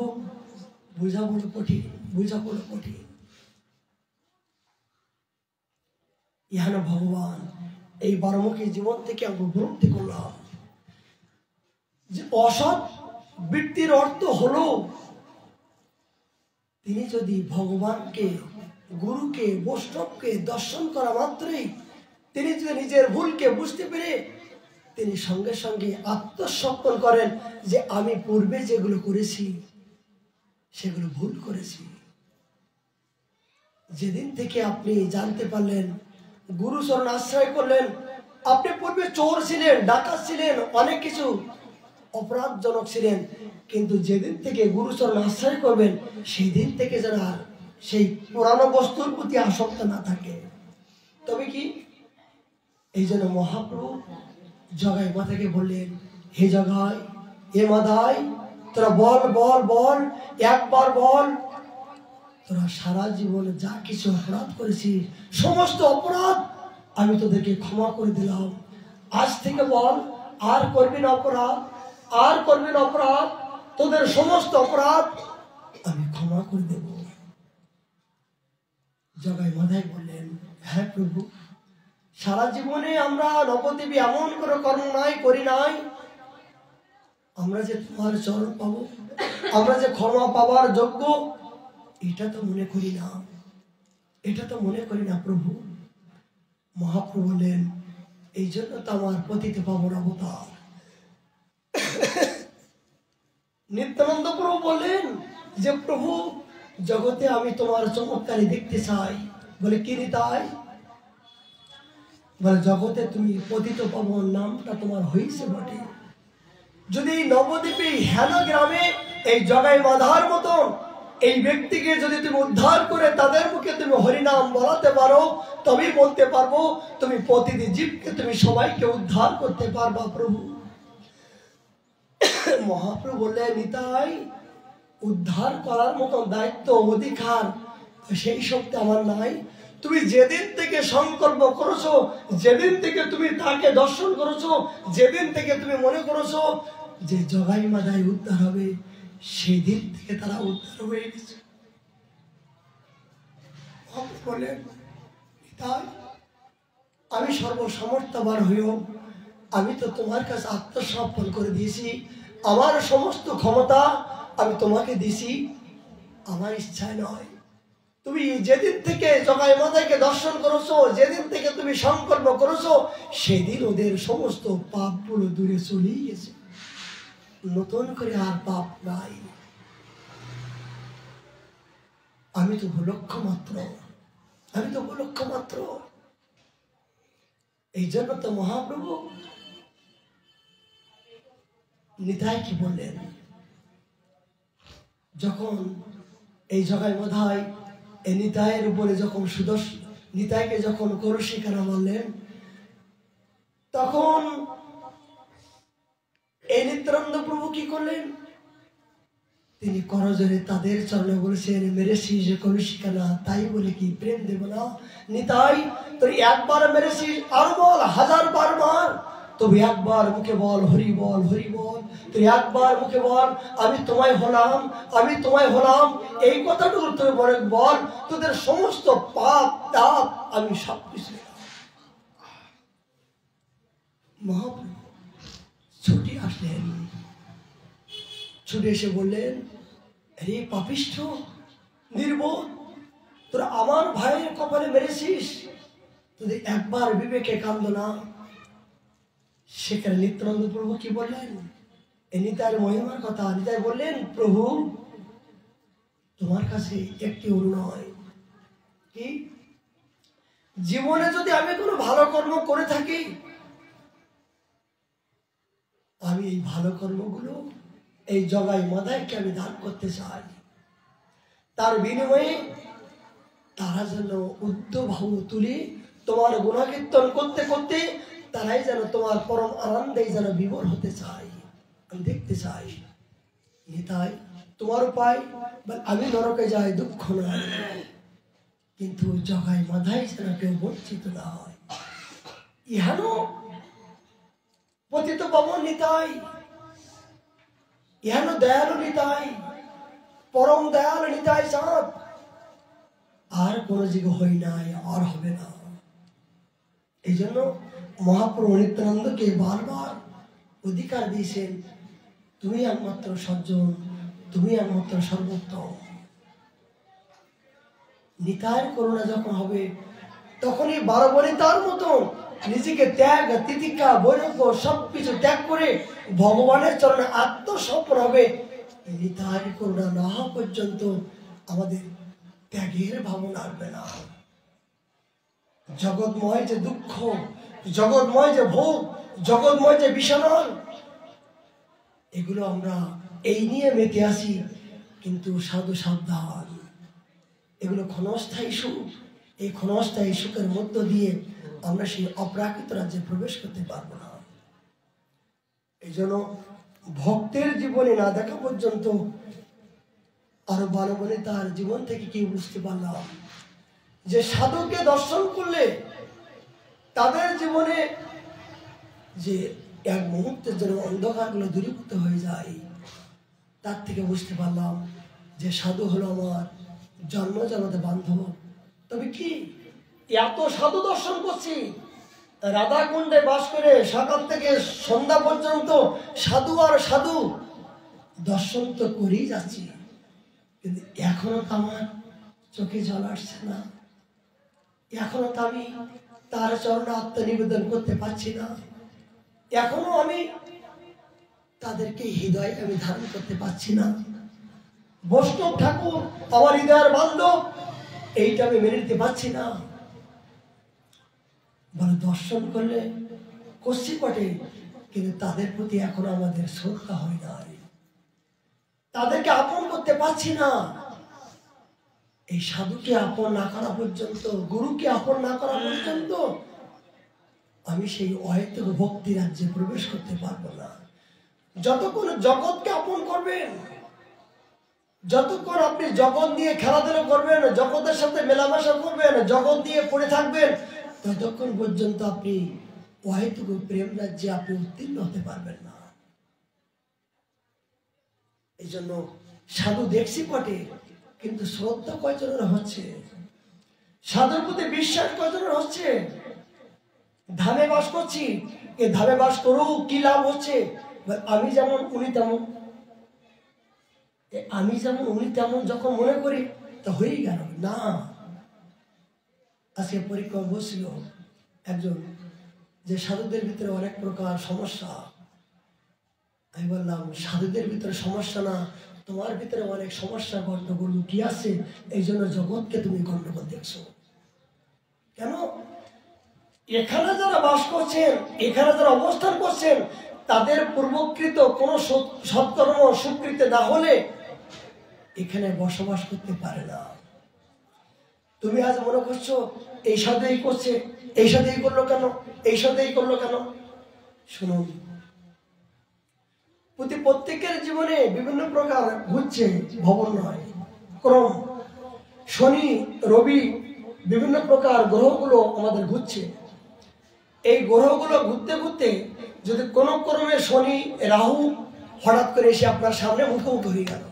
বুঝা বড় কঠিন, বুঝা বড় কঠিন। ইহান ভগবান এই বারমুখী জীবন থেকে আমরা উপলব্ধি করলাম যে অসৎ বৃত্তির অর্থ হলো তিনি যদি ভগবানকে, গুরুকে, বৈষ্ণবকে দর্শন করা মাত্রই তিনি যদি নিজের ভুলকে বুঝতে পেরে তিনি সঙ্গে সঙ্গে আত্মসমর্পণ করেন যে আমি পূর্বে যেগুলো করেছি সেগুলো ভুল করেছি। যেদিন থেকে আপনি জানতে পারলেন, গুরুচরণ আশ্রয় করলেন, আপনি পূর্বে চোর ছিলেন, ডাকাত ছিলেন, অনেক কিছু অপরাধজনক ছিলেন, কিন্তু যেদিন থেকে গুরুচরণ আশ্রয় করবেন সেই দিন থেকে যেন আর সেই পুরানো বস্তুর প্রতি আসক্ত না থাকে। তবে কি এই জন্য মহাপ্রভু জগাই মাতাকে বললেন, হে জগাই, হে মাদাই, তোরা বল বল বল, একবার বল, তোরা সারা জীবনে যা কিছু অপরাধ করেছিস সমস্ত অপরাধ আমি তোদেরকে ক্ষমা করে দিলাম। আজ থেকে বল, আর করবি না অপরাধ, আর করবি না অপরাধ, তোদের সমস্ত অপরাধ আমি ক্ষমা করে দেব। জগাই মাদাই বললেন, হ্যাঁ প্রভু, সারা জীবনে আমরা নবদেবী এমন করে কর্ম নাই করি নাই, আমরা যে তোমার চরণ পাবো, আমরা যে ক্ষমা পাবার যোগ্য, এটা তো মনে করি না, এটা তো মনে করি না প্রভু। মহাপ্রভু বললেন, এই জন্য তো আমার পতিত পাবন অবতার। নিত্যানন্দ প্রভু বললেন যে প্রভু, জগতে আমি তোমার চমৎকারী দেখতে চাই। বলে কি নিতাই? বলে জগতে তুমি পতিত পাবন নামটা তোমার হয়েছে বটে, যদি এই নবদ্বীপে হেন গ্রামে এই জগাই মাধার মতন এই ব্যক্তিকে যদি তুমি উদ্ধার করে তাদের মুখে তুমি হরিনাম বলাতে পারো, তবেই বলতে পারবো তুমি প্রতিটি জীবকে তুমি সবাইকে উদ্ধার করতে পারবা প্রভু। মহাপ্রভু বললেন, নিতাই, উদ্ধার করার মতো দায়িত্ব অধিকার সেই শক্তি আমার নাই। তুমি যেদিন থেকে সংকল্প করেছো, যেদিন থেকে তুমি তাকে দর্শন করেছো, যেদিন থেকে তুমি মনে করেছো যে জগাই মাদাই উদ্ধার হবে, সেদিন থেকে তারা উদ্ধার হয়ে গেছে। বলেন, নিতাই, আমি সর্বসমর্থবান হইও আমি তো তোমার কাছে আত্মসমর্পণ করে দিয়েছি, আমার সমস্ত ক্ষমতা আমি তোমাকে দিছি, আমার ইচ্ছায় নয়। তুমি যেদিন থেকে জগাই মাদাইকে দর্শন করেছো, যেদিন থেকে তুমি সংকল্প করেছো, সেদিন ওদের সমস্ত পাপগুলো দূরে চলেই গেছে, নতুন করে আর পাপ নাই। আমি তো উপলক্ষ মাত্র, আমি তো উপলক্ষ মাত্র। এই জন্য তো মহাপ্রভু নিতাই কি বললেন, যখন এই জগাই মাদাই এই নিতাইয়ের উপরে যখন সুদর্শন নিতাইকে যখন করশিকারা বললেন, তখন এই নিত্যানন্দ প্রভু কি করলেন? তিনি করজোরে তাদের চরণে বলেছেন, মেরেছিস কলুষিকানা, তাই বলে কি প্রেম দেব না? নিতাই, তুই একবার মেরেছিস, আরো বল, 1000 বার মার, তবে একবার মুখে বল হরি বল, হরি বল। তুই একবার মুখে বল আমি তোমায় হলাম, আমি তোমায় হলাম, এই কথাটুকু তুই বল, তোদের সমস্ত পাপ তাপ আমি সবকিছু। মহাপ্রভু ছুটে আসলেন, ছুটে এসে বললেন, হে পাপিষ্ঠ নির্বোধ, তোরা আমার ভাইয়ের কপালে মেরেছিস, তোদের একবার বিবেকে কান্দ না? সেখানে নিত্যানন্দ প্রভু কি বললেন? এই নিতাইয়ের মহিমার কথা। নিতাই বললেন, প্রভু তোমার কাছে একটি অনুনয়, কি? জীবনে যদি আমি কোনো ভালো কর্ম করে থাকি, আমি এই ভালো কর্মগুলো এই জগাই মাদাইকে আমি দান করতে চাই। তার বিনিময়ে তারা যেন উদ্যভাব তুলে তোমার গুণকীর্তন করতে করতে তারাই যেন তোমার পরম আনন্দে যেন বিভোর হতে চাই, আমি দেখতে চাই। নিতাই, তোমার উপায় আমি নরকে যাই দুঃখ নয়, কিন্তু জগাই মাদাই যেন কেউ বঞ্চিত না হয়। ইহানো পতিত পাবন নিতাই, ইহানো দয়ালু নিতাই, পরম দয়ালু নিতাই চাঁদ, আর কোন যুগ হই নাই, আর হবে না। এই জন্য মহাপ্রভু নিত্যানন্দকে বারবার অধিকার দিয়েছেন, তুমি একমাত্র সজ্জন, তুমি একমাত্র সর্বোত্তম। নিতাইয়ের করুণা যখন হবে, তখনই 12 বনিতার মতো নিজেকে ত্যাগ তিতিক্ষা বৈরাগ্য সবকিছু ত্যাগ করে ভগবানের চরণে আত্মসমর্পণ হবে। নিতাইয়ের করুণা না হওয়া পর্যন্ত আমাদের ত্যাগের ভাবনা আসবে না। জগৎময় যে দুঃখ, জগৎময় যে ভোগ, জগৎময় যে বিষাদন, এগুলো আমরা এই নিয়ে মেতে আসি, কিন্তু সাধু সাবধান, এগুলো ক্ষণস্থায়ী সুখ। এই ক্ষণস্থায়ী সুখের মধ্য দিয়ে আমরা সেই অপ্রাকৃত রাজ্যে প্রবেশ করতে পারবো না। এই জন্য ভক্তের জীবনে না দেখা পর্যন্ত আরো ভালো বলে তার জীবন থেকে কি বুঝতে পারলাম যে সাধুকে দর্শন করলে তাদের জীবনে যে এক মুহূর্তের জন্য অন্ধকারগুলো দূরীভূত হয়ে যায়। তার থেকে বুঝতে পারলাম যে সাধু হলো আমার জন্ম জগতে বান্ধব। তবে কি এত সাধু দর্শন করছি, রাধাকুণ্ডে বাস করে সকাল থেকে সন্ধ্যা পর্যন্ত সাধু আর সাধু দর্শন তো করেই যাচ্ছি, কিন্তু এখনো তো আমার চোখে জল আসছে না, এখনো তো আমি তার চরণে আত্মনিবেদন করতে পারছি না, এখনো আমি তাদেরকে হৃদয়ে আমি ধারণ করতে পারছি না। বৈষ্ণব ঠাকুর আমার হৃদয়ের বান্ধব, এইটা আমি মেনে নিতে পারছি না। বলে দর্শন করলে কষ্টি পটে, কিন্তু তাদের প্রতি এখনো আমাদের শ্রদ্ধা হয় নাই, তাদেরকে আপন করতে পারছি না। এই সাধুকে আপন না করা পর্যন্ত, গুরুকে আপন না করা পর্যন্ত আমি সেই অহেতুক ভক্তি রাজ্যে প্রবেশ করতে পারবো না। যতক্ষণ জগৎকে আপন করবেন, যতক্ষণ আপনি জগৎ নিয়ে খেলাধুলা করবেন, জগতের সাথে মেলামেশা করবেন, জগৎ নিয়ে পড়ে থাকবেন, ততক্ষণ পর্যন্ত আপনি অহেতুক প্রেম রাজ্যে আপনি উত্তীর্ণ হতে পারবেন না। এই জন্য সাধু দেখছি বটে, কিন্তু শ্রদ্ধা কয়জনের হচ্ছে? সাধুর প্রতি বিশ্বাস কয়জনের হচ্ছে? ধামে বাস করছি, এ ধামে বাস করুক, কি লাভ হচ্ছে? আমি যেমন উনি তেমন, আমি যেমন উনি তেমন যখন মনে করি তা হয়েই গেল না। আজকে পরীক্ষা বসছিল একজন, যে সাধুদের ভিতরে অনেক প্রকার সমস্যা। আমি বললাম, সাধুদের ভিতরে সমস্যা না, তোমার ভিতরে অনেক সমস্যা গন্ডগোল কি আছে, এই জন্য জগৎকে তুমি গন্ডগোল দেখছো কেন? এখানে যারা বাস করছেন, এখানে যারা অবস্থান করছেন, তাদের পূর্বকৃত কোনো সৎকর্ম স্বীকৃত না হলে এখানে বসবাস করতে পারে না। তুমি আজ মনে করছো এই সাধু এই করছে, এই সাধু এই করলো কেন, এই সাধু এই করলো কেন? শুনুন, প্রত্যেকের জীবনে বিভিন্ন প্রকার ঘুরছে ভবন নয় ক্রম। শনি রবি বিভিন্ন প্রকার গ্রহগুলো আমাদের ঘুরছে। এই গ্রহগুলো ঘুরতে ঘুরতে যদি কোনো ক্রমে শনি রাহু হঠাৎ করে এসে আপনার সামনে মুখোমুখি হয়ে গেল,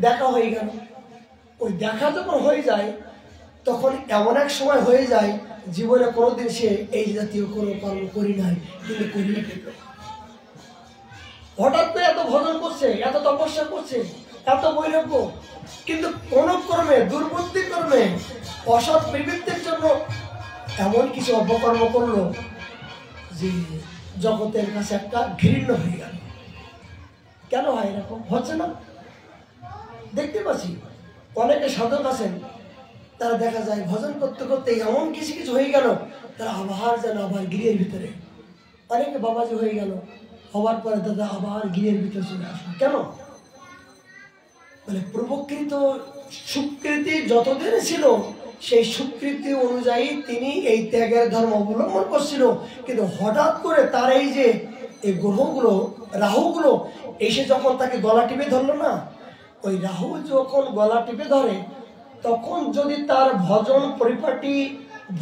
দেখা হয়ে গেল, ওই দেখা যখন হয়ে যায় তখন এমন এক সময় হয়ে যায় জীবনে কোনোদিন সে এই জাতীয় কোনো কর্ম করি নাই, কিন্তু করিয়ে ফেলল। হঠাৎ করে এত ভজন করছে, এত তপস্যা করছে, এত বৈরাগ্য, কিন্তু কোন ক্রমে দুর্বুদ্ধি ক্রমে অসৎ প্রবৃত্তির জন্য এমন কিছু অপকর্ম করলো যে জগতের কাছে একটা ঘৃণ্য হয়ে গেল। কেন হয় এরকম? হচ্ছে না? দেখতে পাচ্ছি অনেকে সাধক আছেন, তারা দেখা যায় ভজন করতে করতে এমন কিছু কিছু হয়ে গেল, তারা আবার যেন আবার গৃহের ভিতরে। অনেকে বাবাজি হয়ে গেল, হওয়ার পরে দাদা আবার গৃহের ভিতরে চলে আসলো। কেন? মানে প্রকৃত সুকৃতি যতদিন ছিল সেই সুকৃতি অনুযায়ী তিনি এই ত্যাগের ধর্ম অবলম্বন করছিল, কিন্তু হঠাৎ করে তার এই যে এই গ্রহগুলো রাহুগুলো এসে যখন তাকে গলা টিপে ধরলো না, ওই রাহু যখন গলা টিপে ধরে তখন যদি তার ভজন পরিপাটি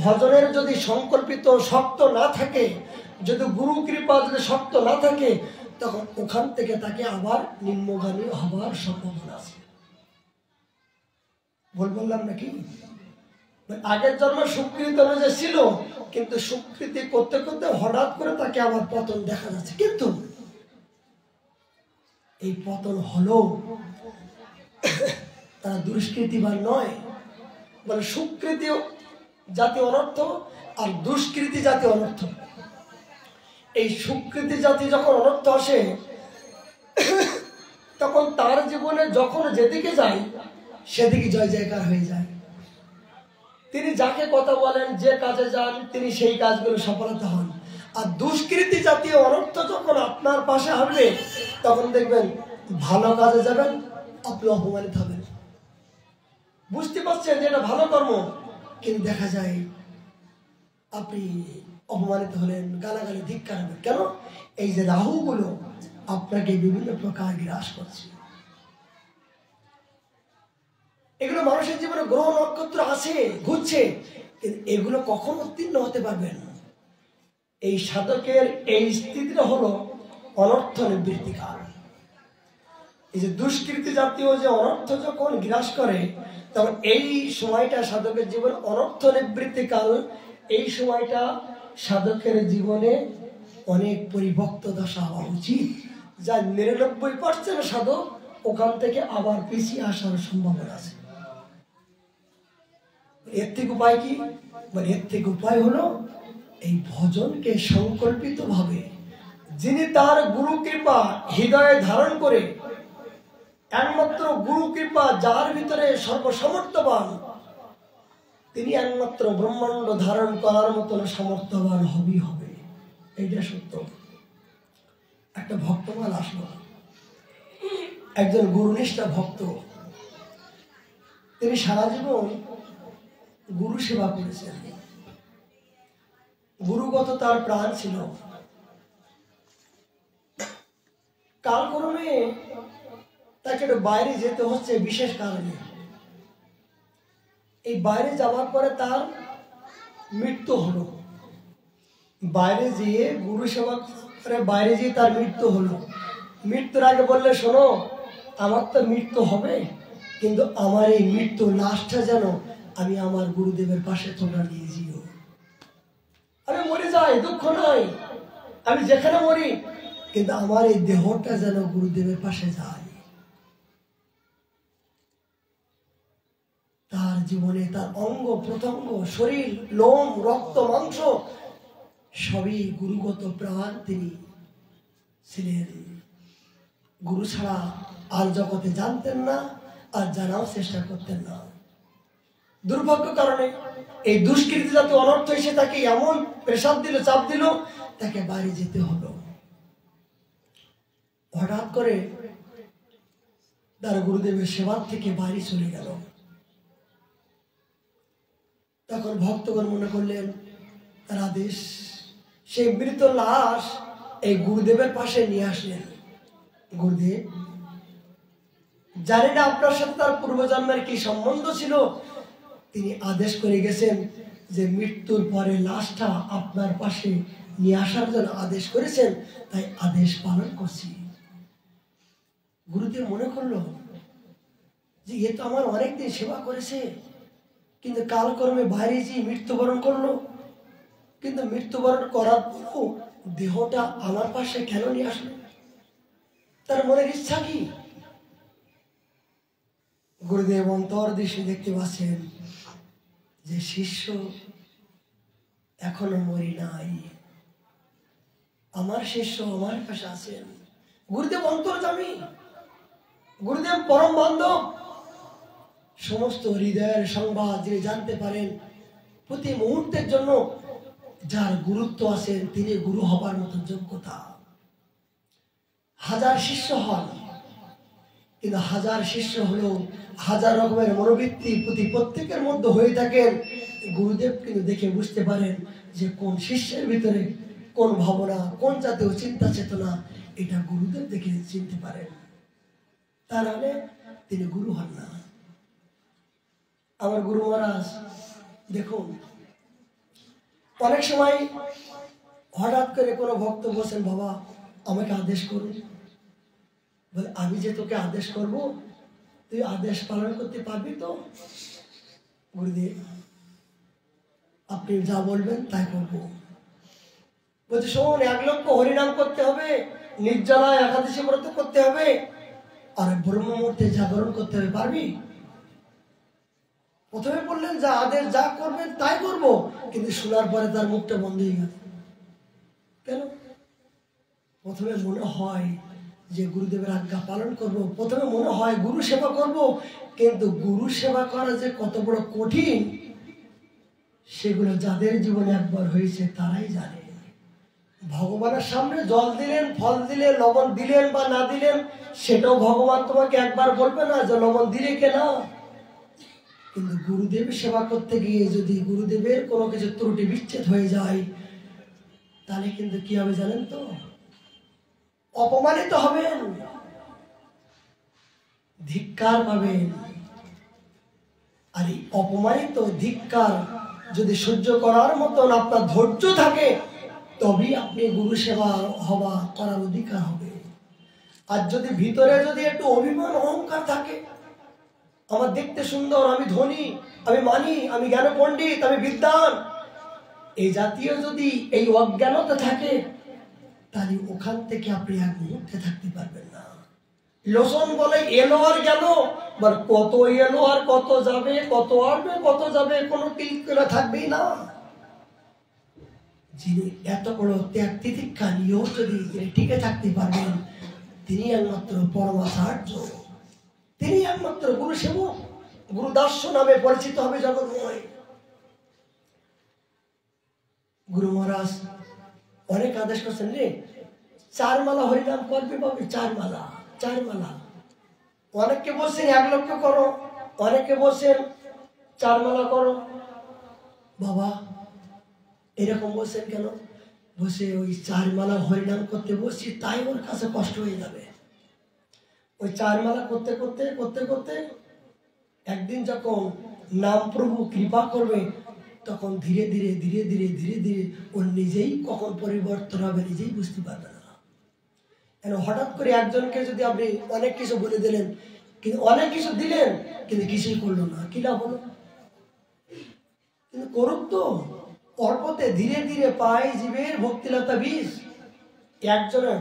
ভজনের যদি সংকল্পিত শক্ত না থাকে, যদি গুরু কৃপা যদি শক্ত না থাকে, তখন ওখান থেকে তাকে আবার নিম্নগামী হবার সম্ভাবনা আছে। বললাম নাকি? আগের জন্ম সুকৃতি অনুযায়ী ছিল, কিন্তু সুকৃতি করতে করতে হঠাৎ করে তাকে আবার পতন দেখা যাচ্ছে। কিন্তু এই পতন হলো তারা দুষ্কৃতিবান নয়, বলে সুকৃতি জাতি অনর্থ আর দুষ্কৃতি জাতি অনর্থ। এই সুকৃতি জাতি যখন অনর্থ আসে তখন তার জীবনে যখন যেদিকে যায় সেদিকে জয় জয়কার হয়ে যায়। তিনি যাকে কথা বলেন, যে কাজে যান, তিনি সেই কাজগুলো সফলতা হন। আর দুষ্কৃতি জাতীয় অনর্থ যখন আপনার পাশে আসবে তখন দেখবেন ভালো কাজে যাবেন, আপনি অপমানিত হবেন। বুঝতে পারছেন যে এটা ভালো কর্ম, কিন্তু দেখা যায় আপনি অপমানিত হলেন, গালাগালি ধিক্কার হবেন। কেন? এই যে রাহুগুলো আপনাকে বিভিন্ন প্রকার গ্রাস করছে। এগুলো মানুষের জীবনে গ্রহ নক্ষত্র আছে, ঘুরছে, কিন্তু এগুলো কখন উত্তীর্ণ হতে পারবেন? এই সাধকের এই স্থিতিটা হলো অনর্থ নিবৃত্তি কাল। এই যে দুষ্কৃতি জাতীয় যে অনর্থ যখন গ্রাস করে তখন এই সময়টা সাধকের জীবন অনর্থ নিবৃত্তি কাল। এই সময়টা সাধকের জীবনে অনেক পরিভক্ত দশা হওয়া উচিত, যা 99% সাধক ওখান থেকে আবার পিছিয়ে আসার সম্ভাবনা আছে। এর থেকে উপায় কি? এর থেকে উপায় হলো এই ভজনকে সংকল্পিত ভাবে যিনি তার গুরু কৃপা হৃদয়ে ধারণ করে, একমাত্র গুরু কৃপা যার ভিতরে সর্বসমর্থবান, তিনি একমাত্র ব্রহ্মাণ্ড ধারণ করার মতন সমর্থবান হবেই হবে। এইটা সত্য। একটা ভক্তমাল আসলো, একজন গুরুনিষ্ঠা ভক্ত, তিনি সারা জীবন গুরু সেবা করেছেন, গুরুগত তার প্রাণ ছিল। কালক্রমে তাকে বাইরে যেতে হচ্ছে বিশেষ কারণে। এই বাইরে যাওয়ার পরে তার মৃত্যু হলো। বাইরে যেয়ে গুরু সেবা করে বাইরে যেয়ে তার মৃত্যু হলো। মৃত্যুর আগে বললে, শোনো, আমার তো মৃত্যু হবে, কিন্তু আমার এই মৃত্যু লাশটা যেন আমি আমার গুরুদেবের পাশে তোমরা নিয়ে যেও। আমি মরে যাই, দুঃখ নাই, আমি যেখানে মরি, কিন্তু আমার এই দেহটা যেন গুরুদেবের পাশে যায়। তার জীবনে তার অঙ্গ প্রত্যঙ্গ, শরীর, লোম, রক্ত, মাংস সবই গুরুগত প্রাণ তিনি ছিলেন। গুরু ছাড়া আর জগতে জানতেন না, আর জানাও চেষ্টা করতেন না। দুর্ভাগ্য কারণে এই দুষ্কৃতি যাতে অনর্থ এসে তাকে এমন প্রেসার দিল, চাপ দিল, তাকে বাইরে যেতে হলো। হঠাৎ করে তার গুরুদেবের সেবার থেকে বাইরে চলে গেল। তখন ভক্তগণ মনে করলেন তার আদেশ সেই মৃত লাশ এই গুরুদেবের পাশে নিয়ে আসলেন। গুরুদেব, জানি না আপনার সাথে তার পূর্বজন্মের কি সম্বন্ধ ছিল, তিনি আদেশ করে গেছেন যে মৃত্যুর পরে লাশটা আপনার পাশে নিয়ে আসার জন্য আদেশ করেছেন, তাই আদেশ পালন করছি। গুরুদেব মনে করলো যে এ তো আমার অনেকদিন সেবা করেছে, কিন্তু কালকর্মে বাইরে যে মৃত্যুবরণ করলো, কিন্তু মৃত্যুবরণ করার পরও দেহটা আমার পাশে কেন নিয়ে আসলো? তার মনের ইচ্ছা কি? গুরুদেব অন্তর দৃষ্টি দেখতে পাচ্ছেন যে শিষ্য এখনো মরি নাই, আমার শিষ্য আমার কাছে আছেন। গুরুদেব অন্তর্যামী, গুরুদেব পরম বান্ধব, সমস্ত হৃদয়ের সংবাদ যিনি জানতে পারেন, প্রতি মুহূর্তের জন্য যার গুরুত্ব আছেন, তিনি গুরু হবার মতো যোগ্যতা। হাজার শিষ্য হন, কিন্তু হাজার শিষ্য হলেও হাজার রকমের মনোবৃত্তি প্রতি প্রত্যেকের মধ্যে হয়ে থাকেন। গুরুদেব কিন্তু দেখে বুঝতে পারেন যে কোন শিষ্যের ভিতরে কোন ভাবনা, কোন জাতীয় চিন্তা চেতনা, এটা গুরুদেব দেখে চিনতে পারেন। তার মানে তিনি গুরু হন না। আমার গুরু মহারাজ দেখুন, অনেক সময় হঠাৎ করে কোনো ভক্ত বলছেন, বাবা আমাকে আদেশ করুন। বলে, আমি যে তোকে আদেশ করব, তুই আদেশ পালন করতে পারবি তো? গুরুদেব, আপনি যা বলবেন তাই করবো। বলছে, শোন, 1 লক্ষ হরিনাম করতে হবে, নির্জলায় একাদশী ব্রত করতে হবে, আর ব্রহ্ম মুহূর্তে জাগরণ করতে হবে, পারবি? প্রথমে বললেন যা আদেশ যা করবেন তাই করব, কিন্তু শোনার পরে তার মুখটা বন্ধ হয়ে গেল। কেন? প্রথমে মনে হয় যে গুরুদেবের আজ্ঞা পালন করব, প্রথমে মনে হয় গুরু সেবা করব, কিন্তু গুরু সেবা করা যে কত বড় কঠিন, সেগুলো যাদের জীবনে একবার হয়েছে তারাই জানে। ভগবানের সামনে জল দিলেন, ফল দিলেন, লবণ দিলেন বা না দিলেন, সেটাও ভগবান তোমাকে একবার বলবে না যে লবণ দিলে কেনা। কিন্তু গুরুদেবের সেবা করতে গিয়ে যদি গুরুদেবের কোনো কিছু ত্রুটি বিচ্ছেদ হয়ে যায়, তাহলে কিন্তু কি হবে জানেন তো? অপমানিত হবেন, ধিক্কার পাবেন। আর এই অপমানিত ধিক্কার যদি সহ্য করার মতন আপনার ধৈর্য থাকে, তবেই আপনি গুরু সেবা হওয়া করার অধিকার হবে। আর যদি ভিতরে যদি একটু অভিমান অহংকার থাকে, আমার দেখতে সুন্দর, আমি ধনী, আমি মানি, আমি জ্ঞান পণ্ডিত, আমি বিদ্বান, এই জাতীয় যদি এই অজ্ঞানতা থাকে, তাহলে ওখান থেকে আপনি এক মুহূর্তে থাকতে পারবেন না। লোসন বলে এলো আর গেল, কত এলো আর কত যাবে, কত আসবে কত যাবে, কোনো কিলকিলা থাকবেই না। যিনি এত বড় ত্যাগ তিতিক্ষা নিয়েও যদি টিকে থাকতে পারবেন, তিনি একমাত্র পরমাচার্য, তিনি একমাত্র গুরু সেবক, গুরুদাস্য নামে পরিচিত হবে জগৎময়। গুরু মহারাজ অনেক আদেশ করছেন, রে 4 মালা হরিনাম করবে পাবে, 4 মালা 4 মালা। অনেককে বলছেন 1 লক্ষ করো, অনেকে বলছেন 4 মালা করো। বাবা এরকম বলছেন কেন? বসে ওই 4 মালা হরিনাম করতে বসছি, তাই ওর কাছে কষ্ট হয়ে যাবে। ওই 4 মালা করতে করতে করতে করতে একদিন যখন নাম প্রভু কৃপা করবে, তখন ধীরে ধীরে ধীরে ধীরে ধীরে ধীরে ওর নিজেই কখন পরিবর্তন হবে নিজেই বুঝতে পারবে না। কেন হঠাৎ করে একজনকে যদি আপনি অনেক কিছু বলে দিলেন, কিন্তু অনেক কিছু দিলেন কিন্তু কিছুই করলো না, কি লাভ হলো? কিন্তু করুক তো, অল্পতে ধীরে ধীরে পায় জীবের ভক্তিলতা বীজ। একজনের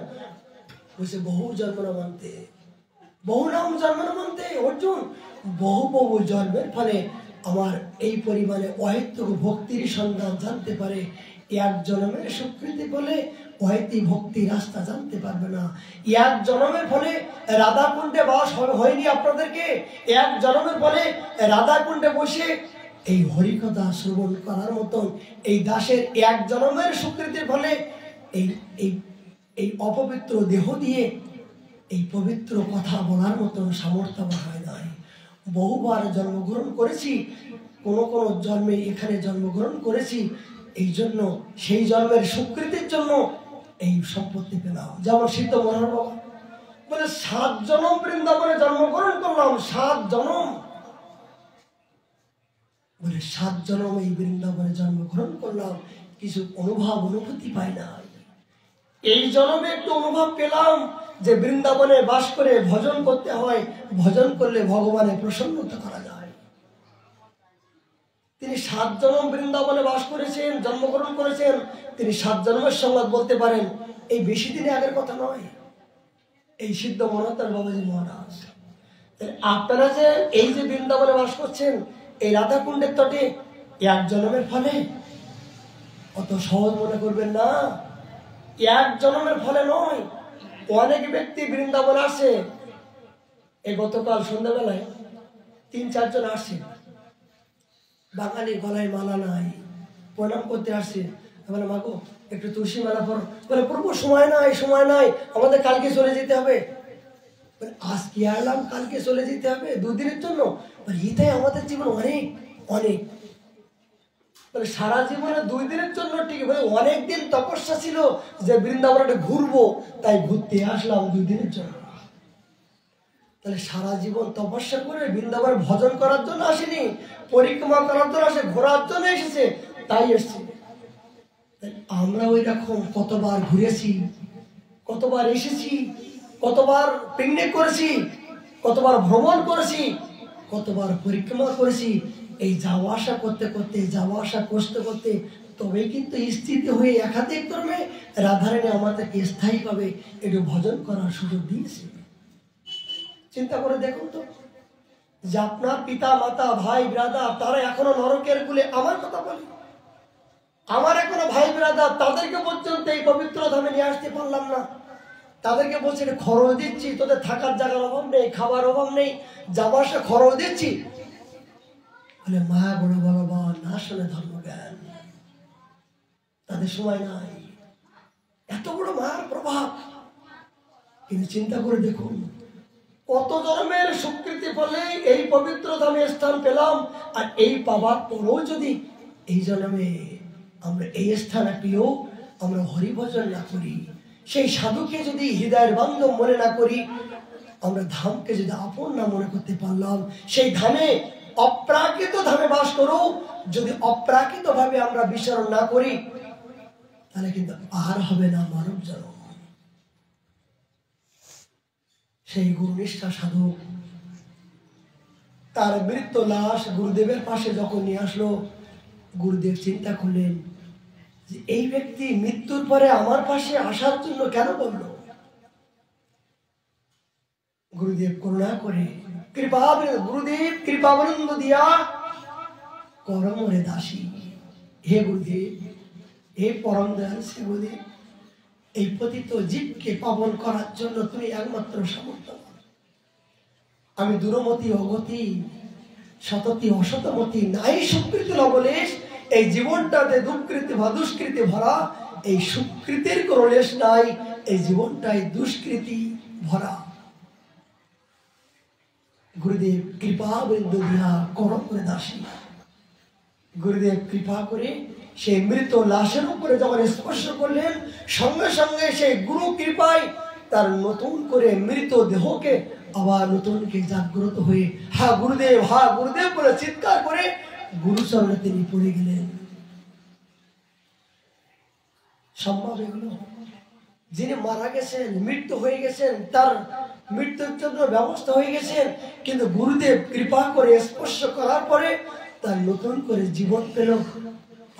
বসে বহু জন্ম মানতে, বহু নাম জন্ম মানতে, অর্জুন বহু বহু জন্মের ফলে আমার এই পরিমাণে অহেতুক ভক্তির সন্ধান জানতে পারে। 1 জন্মের স্বীকৃতি বলে অহেতুক ভক্তি রাস্তা জানতে পারবে না। 1 জন্মের ফলে রাধাকুণ্ডে বাস হয়নি আপনাদেরকে, 1 জন্মের ফলে রাধাকুণ্ডে বসে এই হরিকথা শ্রবণ করার মতন এই দাসের 1 জন্মের স্বীকৃতির ফলে এই অপবিত্র দেহ দিয়ে এই পবিত্র কথা বলার মতন সামর্থ্য আমার হয় নাই। বহুবার জন্মগ্রহণ করেছি, কোন কোন জন্মে এখানে জন্মগ্রহণ করেছি, এই জন্য সেই জন্মের স্বীকৃতির জন্য এই সম্পত্তি পেলাম। যেমন সিদ্ধ মনোহর বাবা বলে 7 জনম বৃন্দাবনে জন্মগ্রহণ করলাম, 7 জনম বলে 7 জনম এই বৃন্দাবনে জন্মগ্রহণ করলাম, কিছু অনুভূতি পাই না। এই জন্মে একটু অনুভব পেলাম যে বৃন্দাবনে বাস করে ভজন করতে হয়, ভজন করলে ভগবানের প্রসন্নতা করা যায়। তিনি 7 জনম বৃন্দাবনে বাস করেছেন, জন্মগ্রহণ করেছেন, তিনি 7 জন্মের সংবাদ বলতে পারেন। এই বেশি দিনে আগের কথা নয়, এই সিদ্ধ মনোহর বাবাজি মহারাজ। আপনারা যে এই যে বৃন্দাবনে বাস করছেন, এই রাধাকুণ্ডের তটে 1 জন্মের ফলে অত সহজ মনে করবেন না। 1 জন্মের ফলে নয়, অনেক ব্যক্তি বৃন্দাবন আসে। এই গতকাল সন্ধ্যাবেলায় 3-4 জন আসছে, বাঙালি গলায় মালা নাই, প্রণাম করতে আসছে। বলে মাগো একটু তুলসী মালা পর। বলে প্রভু সময় নাই, আমাদের কালকে চলে যেতে হবে। আজকে এলাম, কালকে চলে যেতে হবে 2 দিনের জন্য। এটাই আমাদের জীবন অনেক অনেক। বলে সারা জীবনে 2 দিনের জন্য ঠিক, বলে অনেক দিন তপস্যা ছিল যে বৃন্দাবনে ঘুরবো, তাই ঘুরতে আসলাম 2 দিনের জন্য। তাহলে সারা জীবন তপস্যা করে বৃন্দাবন ভজন করার জন্য আসেনি, পরিক্রমা করার জন্য আসে, ঘোরার জন্য এসেছে, তাই এসছে। আমরা ওই রকম কতবার ঘুরেছি, কতবার এসেছি, কতবার পিকনিক করেছি, কতবার ভ্রমণ করেছি, কতবার পরিক্রমা করেছি। এই যাওয়া আসা করতে করতে তবেই কিন্তু স্থিতি হয়ে একাধিক ক্রমে রাধারানী আমাদেরকে স্থায়ীভাবে একটু ভজন করার সুযোগ দিয়েছে। চিন্তা করে দেখুন তো, যে আপনার পিতা মাতা ভাই ব্রাদার তারা এখনো নরকের কুলে, আমার কথা বলি, আমার এখনো ভাই ব্রাদার, তাদেরকে পর্যন্ত এই পবিত্র ধামে নিয়ে আসতে পারলাম না। তাদেরকে বলছে খরচ দিচ্ছি, তোদের থাকার জায়গার অভাব নেই, খাবার অভাব নেই, যাওয়া আসা খরচ দিচ্ছি। বলে মায়া বড় বাবা না শোনে ধর্মজ্ঞান, তাদের সময় নাই, এত বড় মায়ার প্রভাব। কিন্তু চিন্তা করে দেখুন, কত জন্মের স্বীকৃতি ফলে এই পবিত্র ধামে স্থান পেলাম। আর এই পাবার পরেও যদি এই জন্মে আমরা এই স্থানে পেয়েও আমরা হরিভজন না করি, সেই সাধুকে যদি হৃদয়ের বান্ধব মনে না করি, আমরা ধামকে যদি আপন না মনে করতে পারলাম, সেই ধামে অপ্রাকৃত ধামে বাস করো, যদি অপ্রাকৃত ভাবে আমরা বিচরণ না করি, তাহলে কিন্তু আর হবে না মানব জন্ম। সেই গুরুনিষ্ঠা সাধক তার মৃত লাশ গুরুদেবের পাশে যখন নিয়ে আসলো, গুরুদেব চিন্তা করলেন যে এই ব্যক্তি মৃত্যুর পরে আমার পাশে আসার জন্য কেন বলল। গুরুদেব করুণা করে গুরুদেব কৃপাবনন্দ দিয়া করমরে দাসী। হে গুরুদেব, হে পরম দয়াল শ্রী গুরুদেব, এই পতিত জীবকে পাবন করার জন্য তুমি একমাত্র সামর্থ্য। আমি দুরমতি অগতি, সততি অসতমতি, নাই সুকৃতি লবলেশ, এই জীবনটাতে দুষ্কৃতি বা দুষ্কৃতি ভরা, এই সুকৃতির কোনো লেশ নাই, এই জীবনটাই দুষ্কৃতি ভরা। গুরুদেব কৃপা বৃন্দ দিয়া করম করে দাসী। গুরুদেব কৃপা করে সেই মৃত লাশের উপরে যখন স্পর্শ করলেন, সঙ্গে সঙ্গে সেই গুরু কৃপায় তার নতুন করে মৃত দেহকে আবার নতুনকে জাগ্রত হয়ে হা গুরুদেব বলে চিৎকার করে গুরুচরণে তিনি পড়ে গেলেন। সম্ভব এগুলো? যিনি মারা গেছেন, মৃত্যু হয়ে গেছেন, তার মৃত্যুর জন্য ব্যবস্থা হয়ে গেছেন, কিন্তু গুরুদেব কৃপা করে স্পর্শ করার পরে তার নতুন করে জীবন পেল।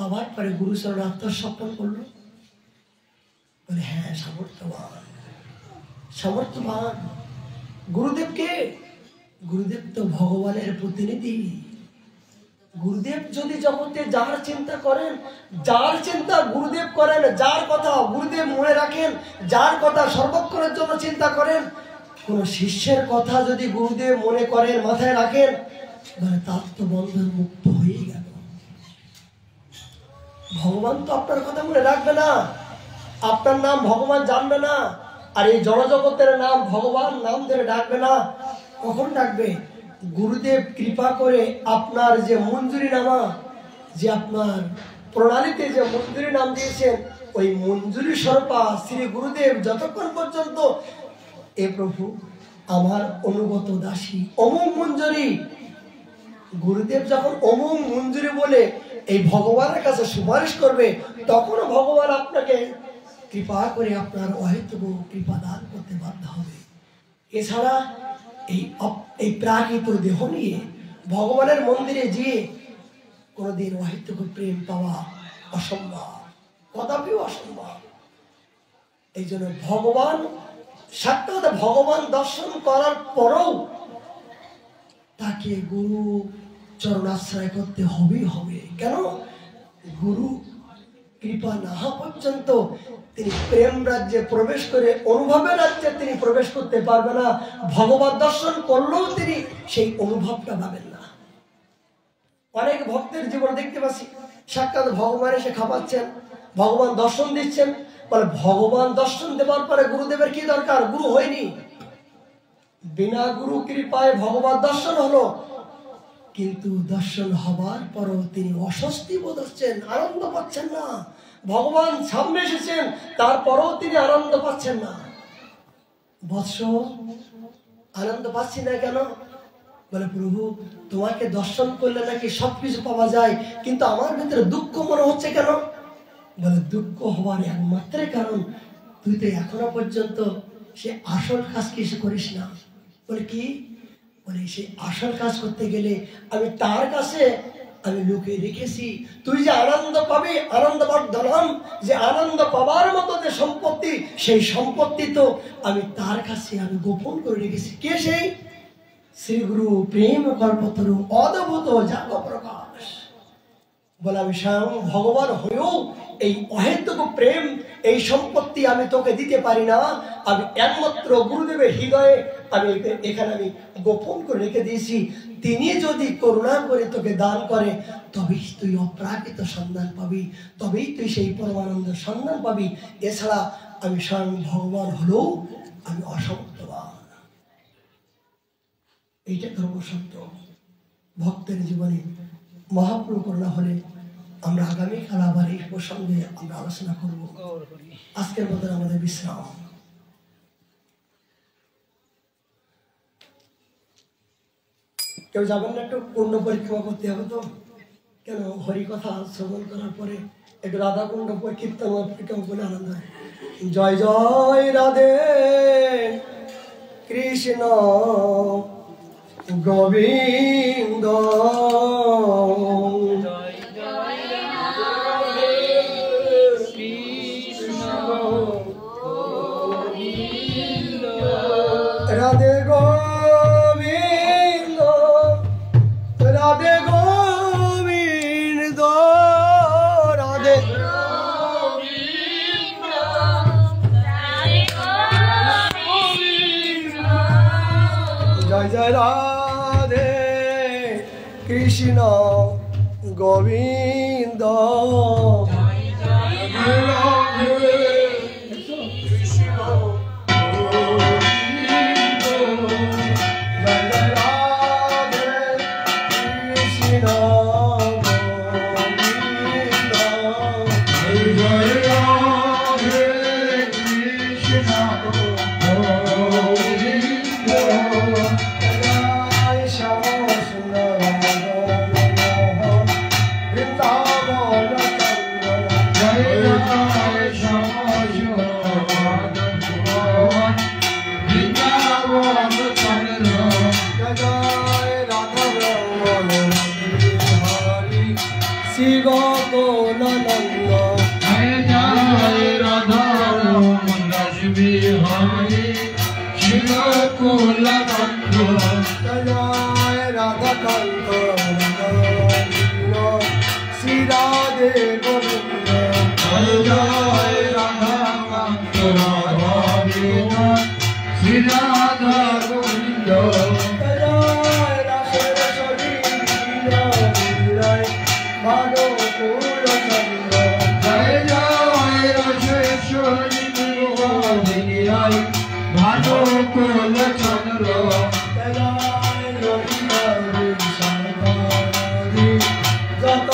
আবার পরে গুরুচরণে আত্মসমর্পণ করলো। বলে হ্যাঁ, সামর্থ্যবান গুরুদেবকে। গুরুদেব তো ভগবানের প্রতিনিধি। গুরুদেব যদি জগতে যার চিন্তা করেন, যার চিন্তা গুরুদেব করেন, যার কথা গুরুদেব মনে রাখেন, যার কথা সর্বক্ষণের জন্য চিন্তা করেন, কোন শিষ্যের কথা যদি গুরুদেব মনে করেন, মাথায় রাখেন, মানে তার তো বন্ধন মুক্ত হয়ে গেল। ভগবান তো আপনার কথা মনে রাখবে না, আপনার নাম ভগবান জানবে না, আর এই জড়জগতের নাম ভগবান নাম ধরে ডাকবে না। কখন ডাকবে? গুরুদেব কৃপা করে আপনার যে মঞ্জুরি নামা, যে আপনার প্রণালীতে যে মঞ্জুরি নাম দিয়েছেন, ওই মঞ্জুরি স্বরূপা শ্রী গুরুদেব যতক্ষণ পর্যন্ত এ প্রভু আমার অনুগত দাসী অমুক মঞ্জুরি, গুরুদেব যখন অমুক মঞ্জুরি বলে এই ভগবানের কাছে সুপারিশ করবে, তখনও ভগবান আপনাকে কৃপা করে আপনার অহেতুক কৃপা দান করতে বাধ্য হবে। এছাড়া এই প্রাকৃত দেহ নিয়ে ভগবানের মন্দিরে গিয়ে কোনোদিন অহেতুক প্রেম পাওয়া অসম্ভব, কদাপিও অসম্ভব। এই জন্য ভগবান সাক্ষাৎ ভগবান দর্শন করার পরেও তাকে গুরু চরণাশ্রয় করতে হবেই হবে। কেন? গুরু কৃপা না হওয়া পর্যন্ত তিনি প্রেম রাজ্যে প্রবেশ করে অনুভবের রাজ্যে তিনি প্রবেশ করতে পারবে না। ভগবান দর্শন করলেও তিনি সেই অনুভবটা পাবেন না। অনেক ভক্তের জীবন দেখতে পাচ্ছি, সাক্ষাৎ ভগবান এসে খাওয়াচ্ছেন, ভগবান দর্শন দিচ্ছেন, বলে ভগবান দর্শন দেওয়ার পরে গুরুদেবের কি দরকার? গুরু হয়নি, বিনা গুরু কৃপায় ভগবান দর্শন হলো, কিন্তু দর্শন হবার পরও তিনি অস্বস্তি বোধ হচ্ছেন, আনন্দ পাচ্ছেন না। ভগবান সামনে এসেছেন, তারপরেও তিনি আনন্দ পাচ্ছেন না। বৎস, আনন্দ পাচ্ছি না কেন? বলে প্রভু তোমাকে দর্শন করলে নাকি সবকিছু পাওয়া যায়, কিন্তু আমার ভিতরে দুঃখ মনে হচ্ছে কেন? বলে দুঃখ হওয়ার একমাত্র কারণ তুই তো এখনো পর্যন্ত সে আসল কাজ কিছু করিস না। বলে কি? বলে সে আসল কাজ করতে গেলে আমি তার কাছে আমি লুকিয়ে রেখেছি। তুই যে আনন্দ পাবি, আনন্দ বর্ধন, যে আনন্দ পাবার মতো যে সম্পত্তি, সেই সম্পত্তি তো আমি তার কাছে আমি গোপন করে রেখেছি। কে সেই? শ্রীগুরু প্রেম কল্পতরু অদ্ভুত জাগ প্রকাশ। বলে আমি স্বয়ং ভগবান হয়েও এই অহেতুক প্রেম, এই সম্পত্তি আমি তোকে দিতে পারি না। আমি একমাত্র গুরুদেবের হৃদয়ে আমি এখানে আমি গোপন করে রেখে দিয়েছি। তিনি যদি করুণা করে তোকে দান করে, তবেই তুই অপ্রাকৃত সন্ধান পাবি, তবেই তুই সেই পরমানন্দের সন্ধান পাবি। এছাড়া আমি স্বয়ং ভগবান হলেও আমি অসম্পূর্ণ। এইটা ধর্মসত্য। ভক্তের জীবনে মহাপ্রভু করুণা হলে আমরা আগামীকাল আবার এই প্রসঙ্গে আমরা আলোচনা করব। আজকের মতো আমাদের বিশ্রাম। কেউ যাবেন না? একটু পূর্ণ পরিক্রমা করতে হবে তো। কেন? হরিকথা শ্রবণ করার পরে একটু রাধা কুণ্ড কীর্তন পরিক্রমা করে আনন্দ হয়। জয় জয় রাধে কৃষ্ণ গোবিন্দ, রাধে গোবিন্দ, রাধে গোবিন্দ, রাধে জয় জয় রাধে কৃষ্ণ গোবিন্দ, যত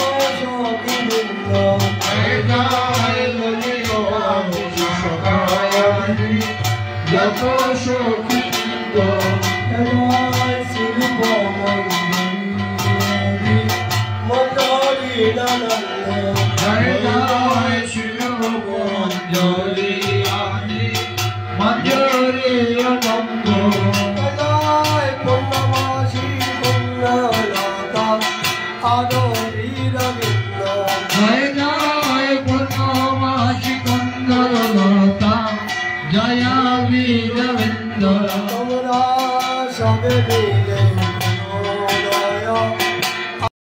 তোমরা সবে মিলে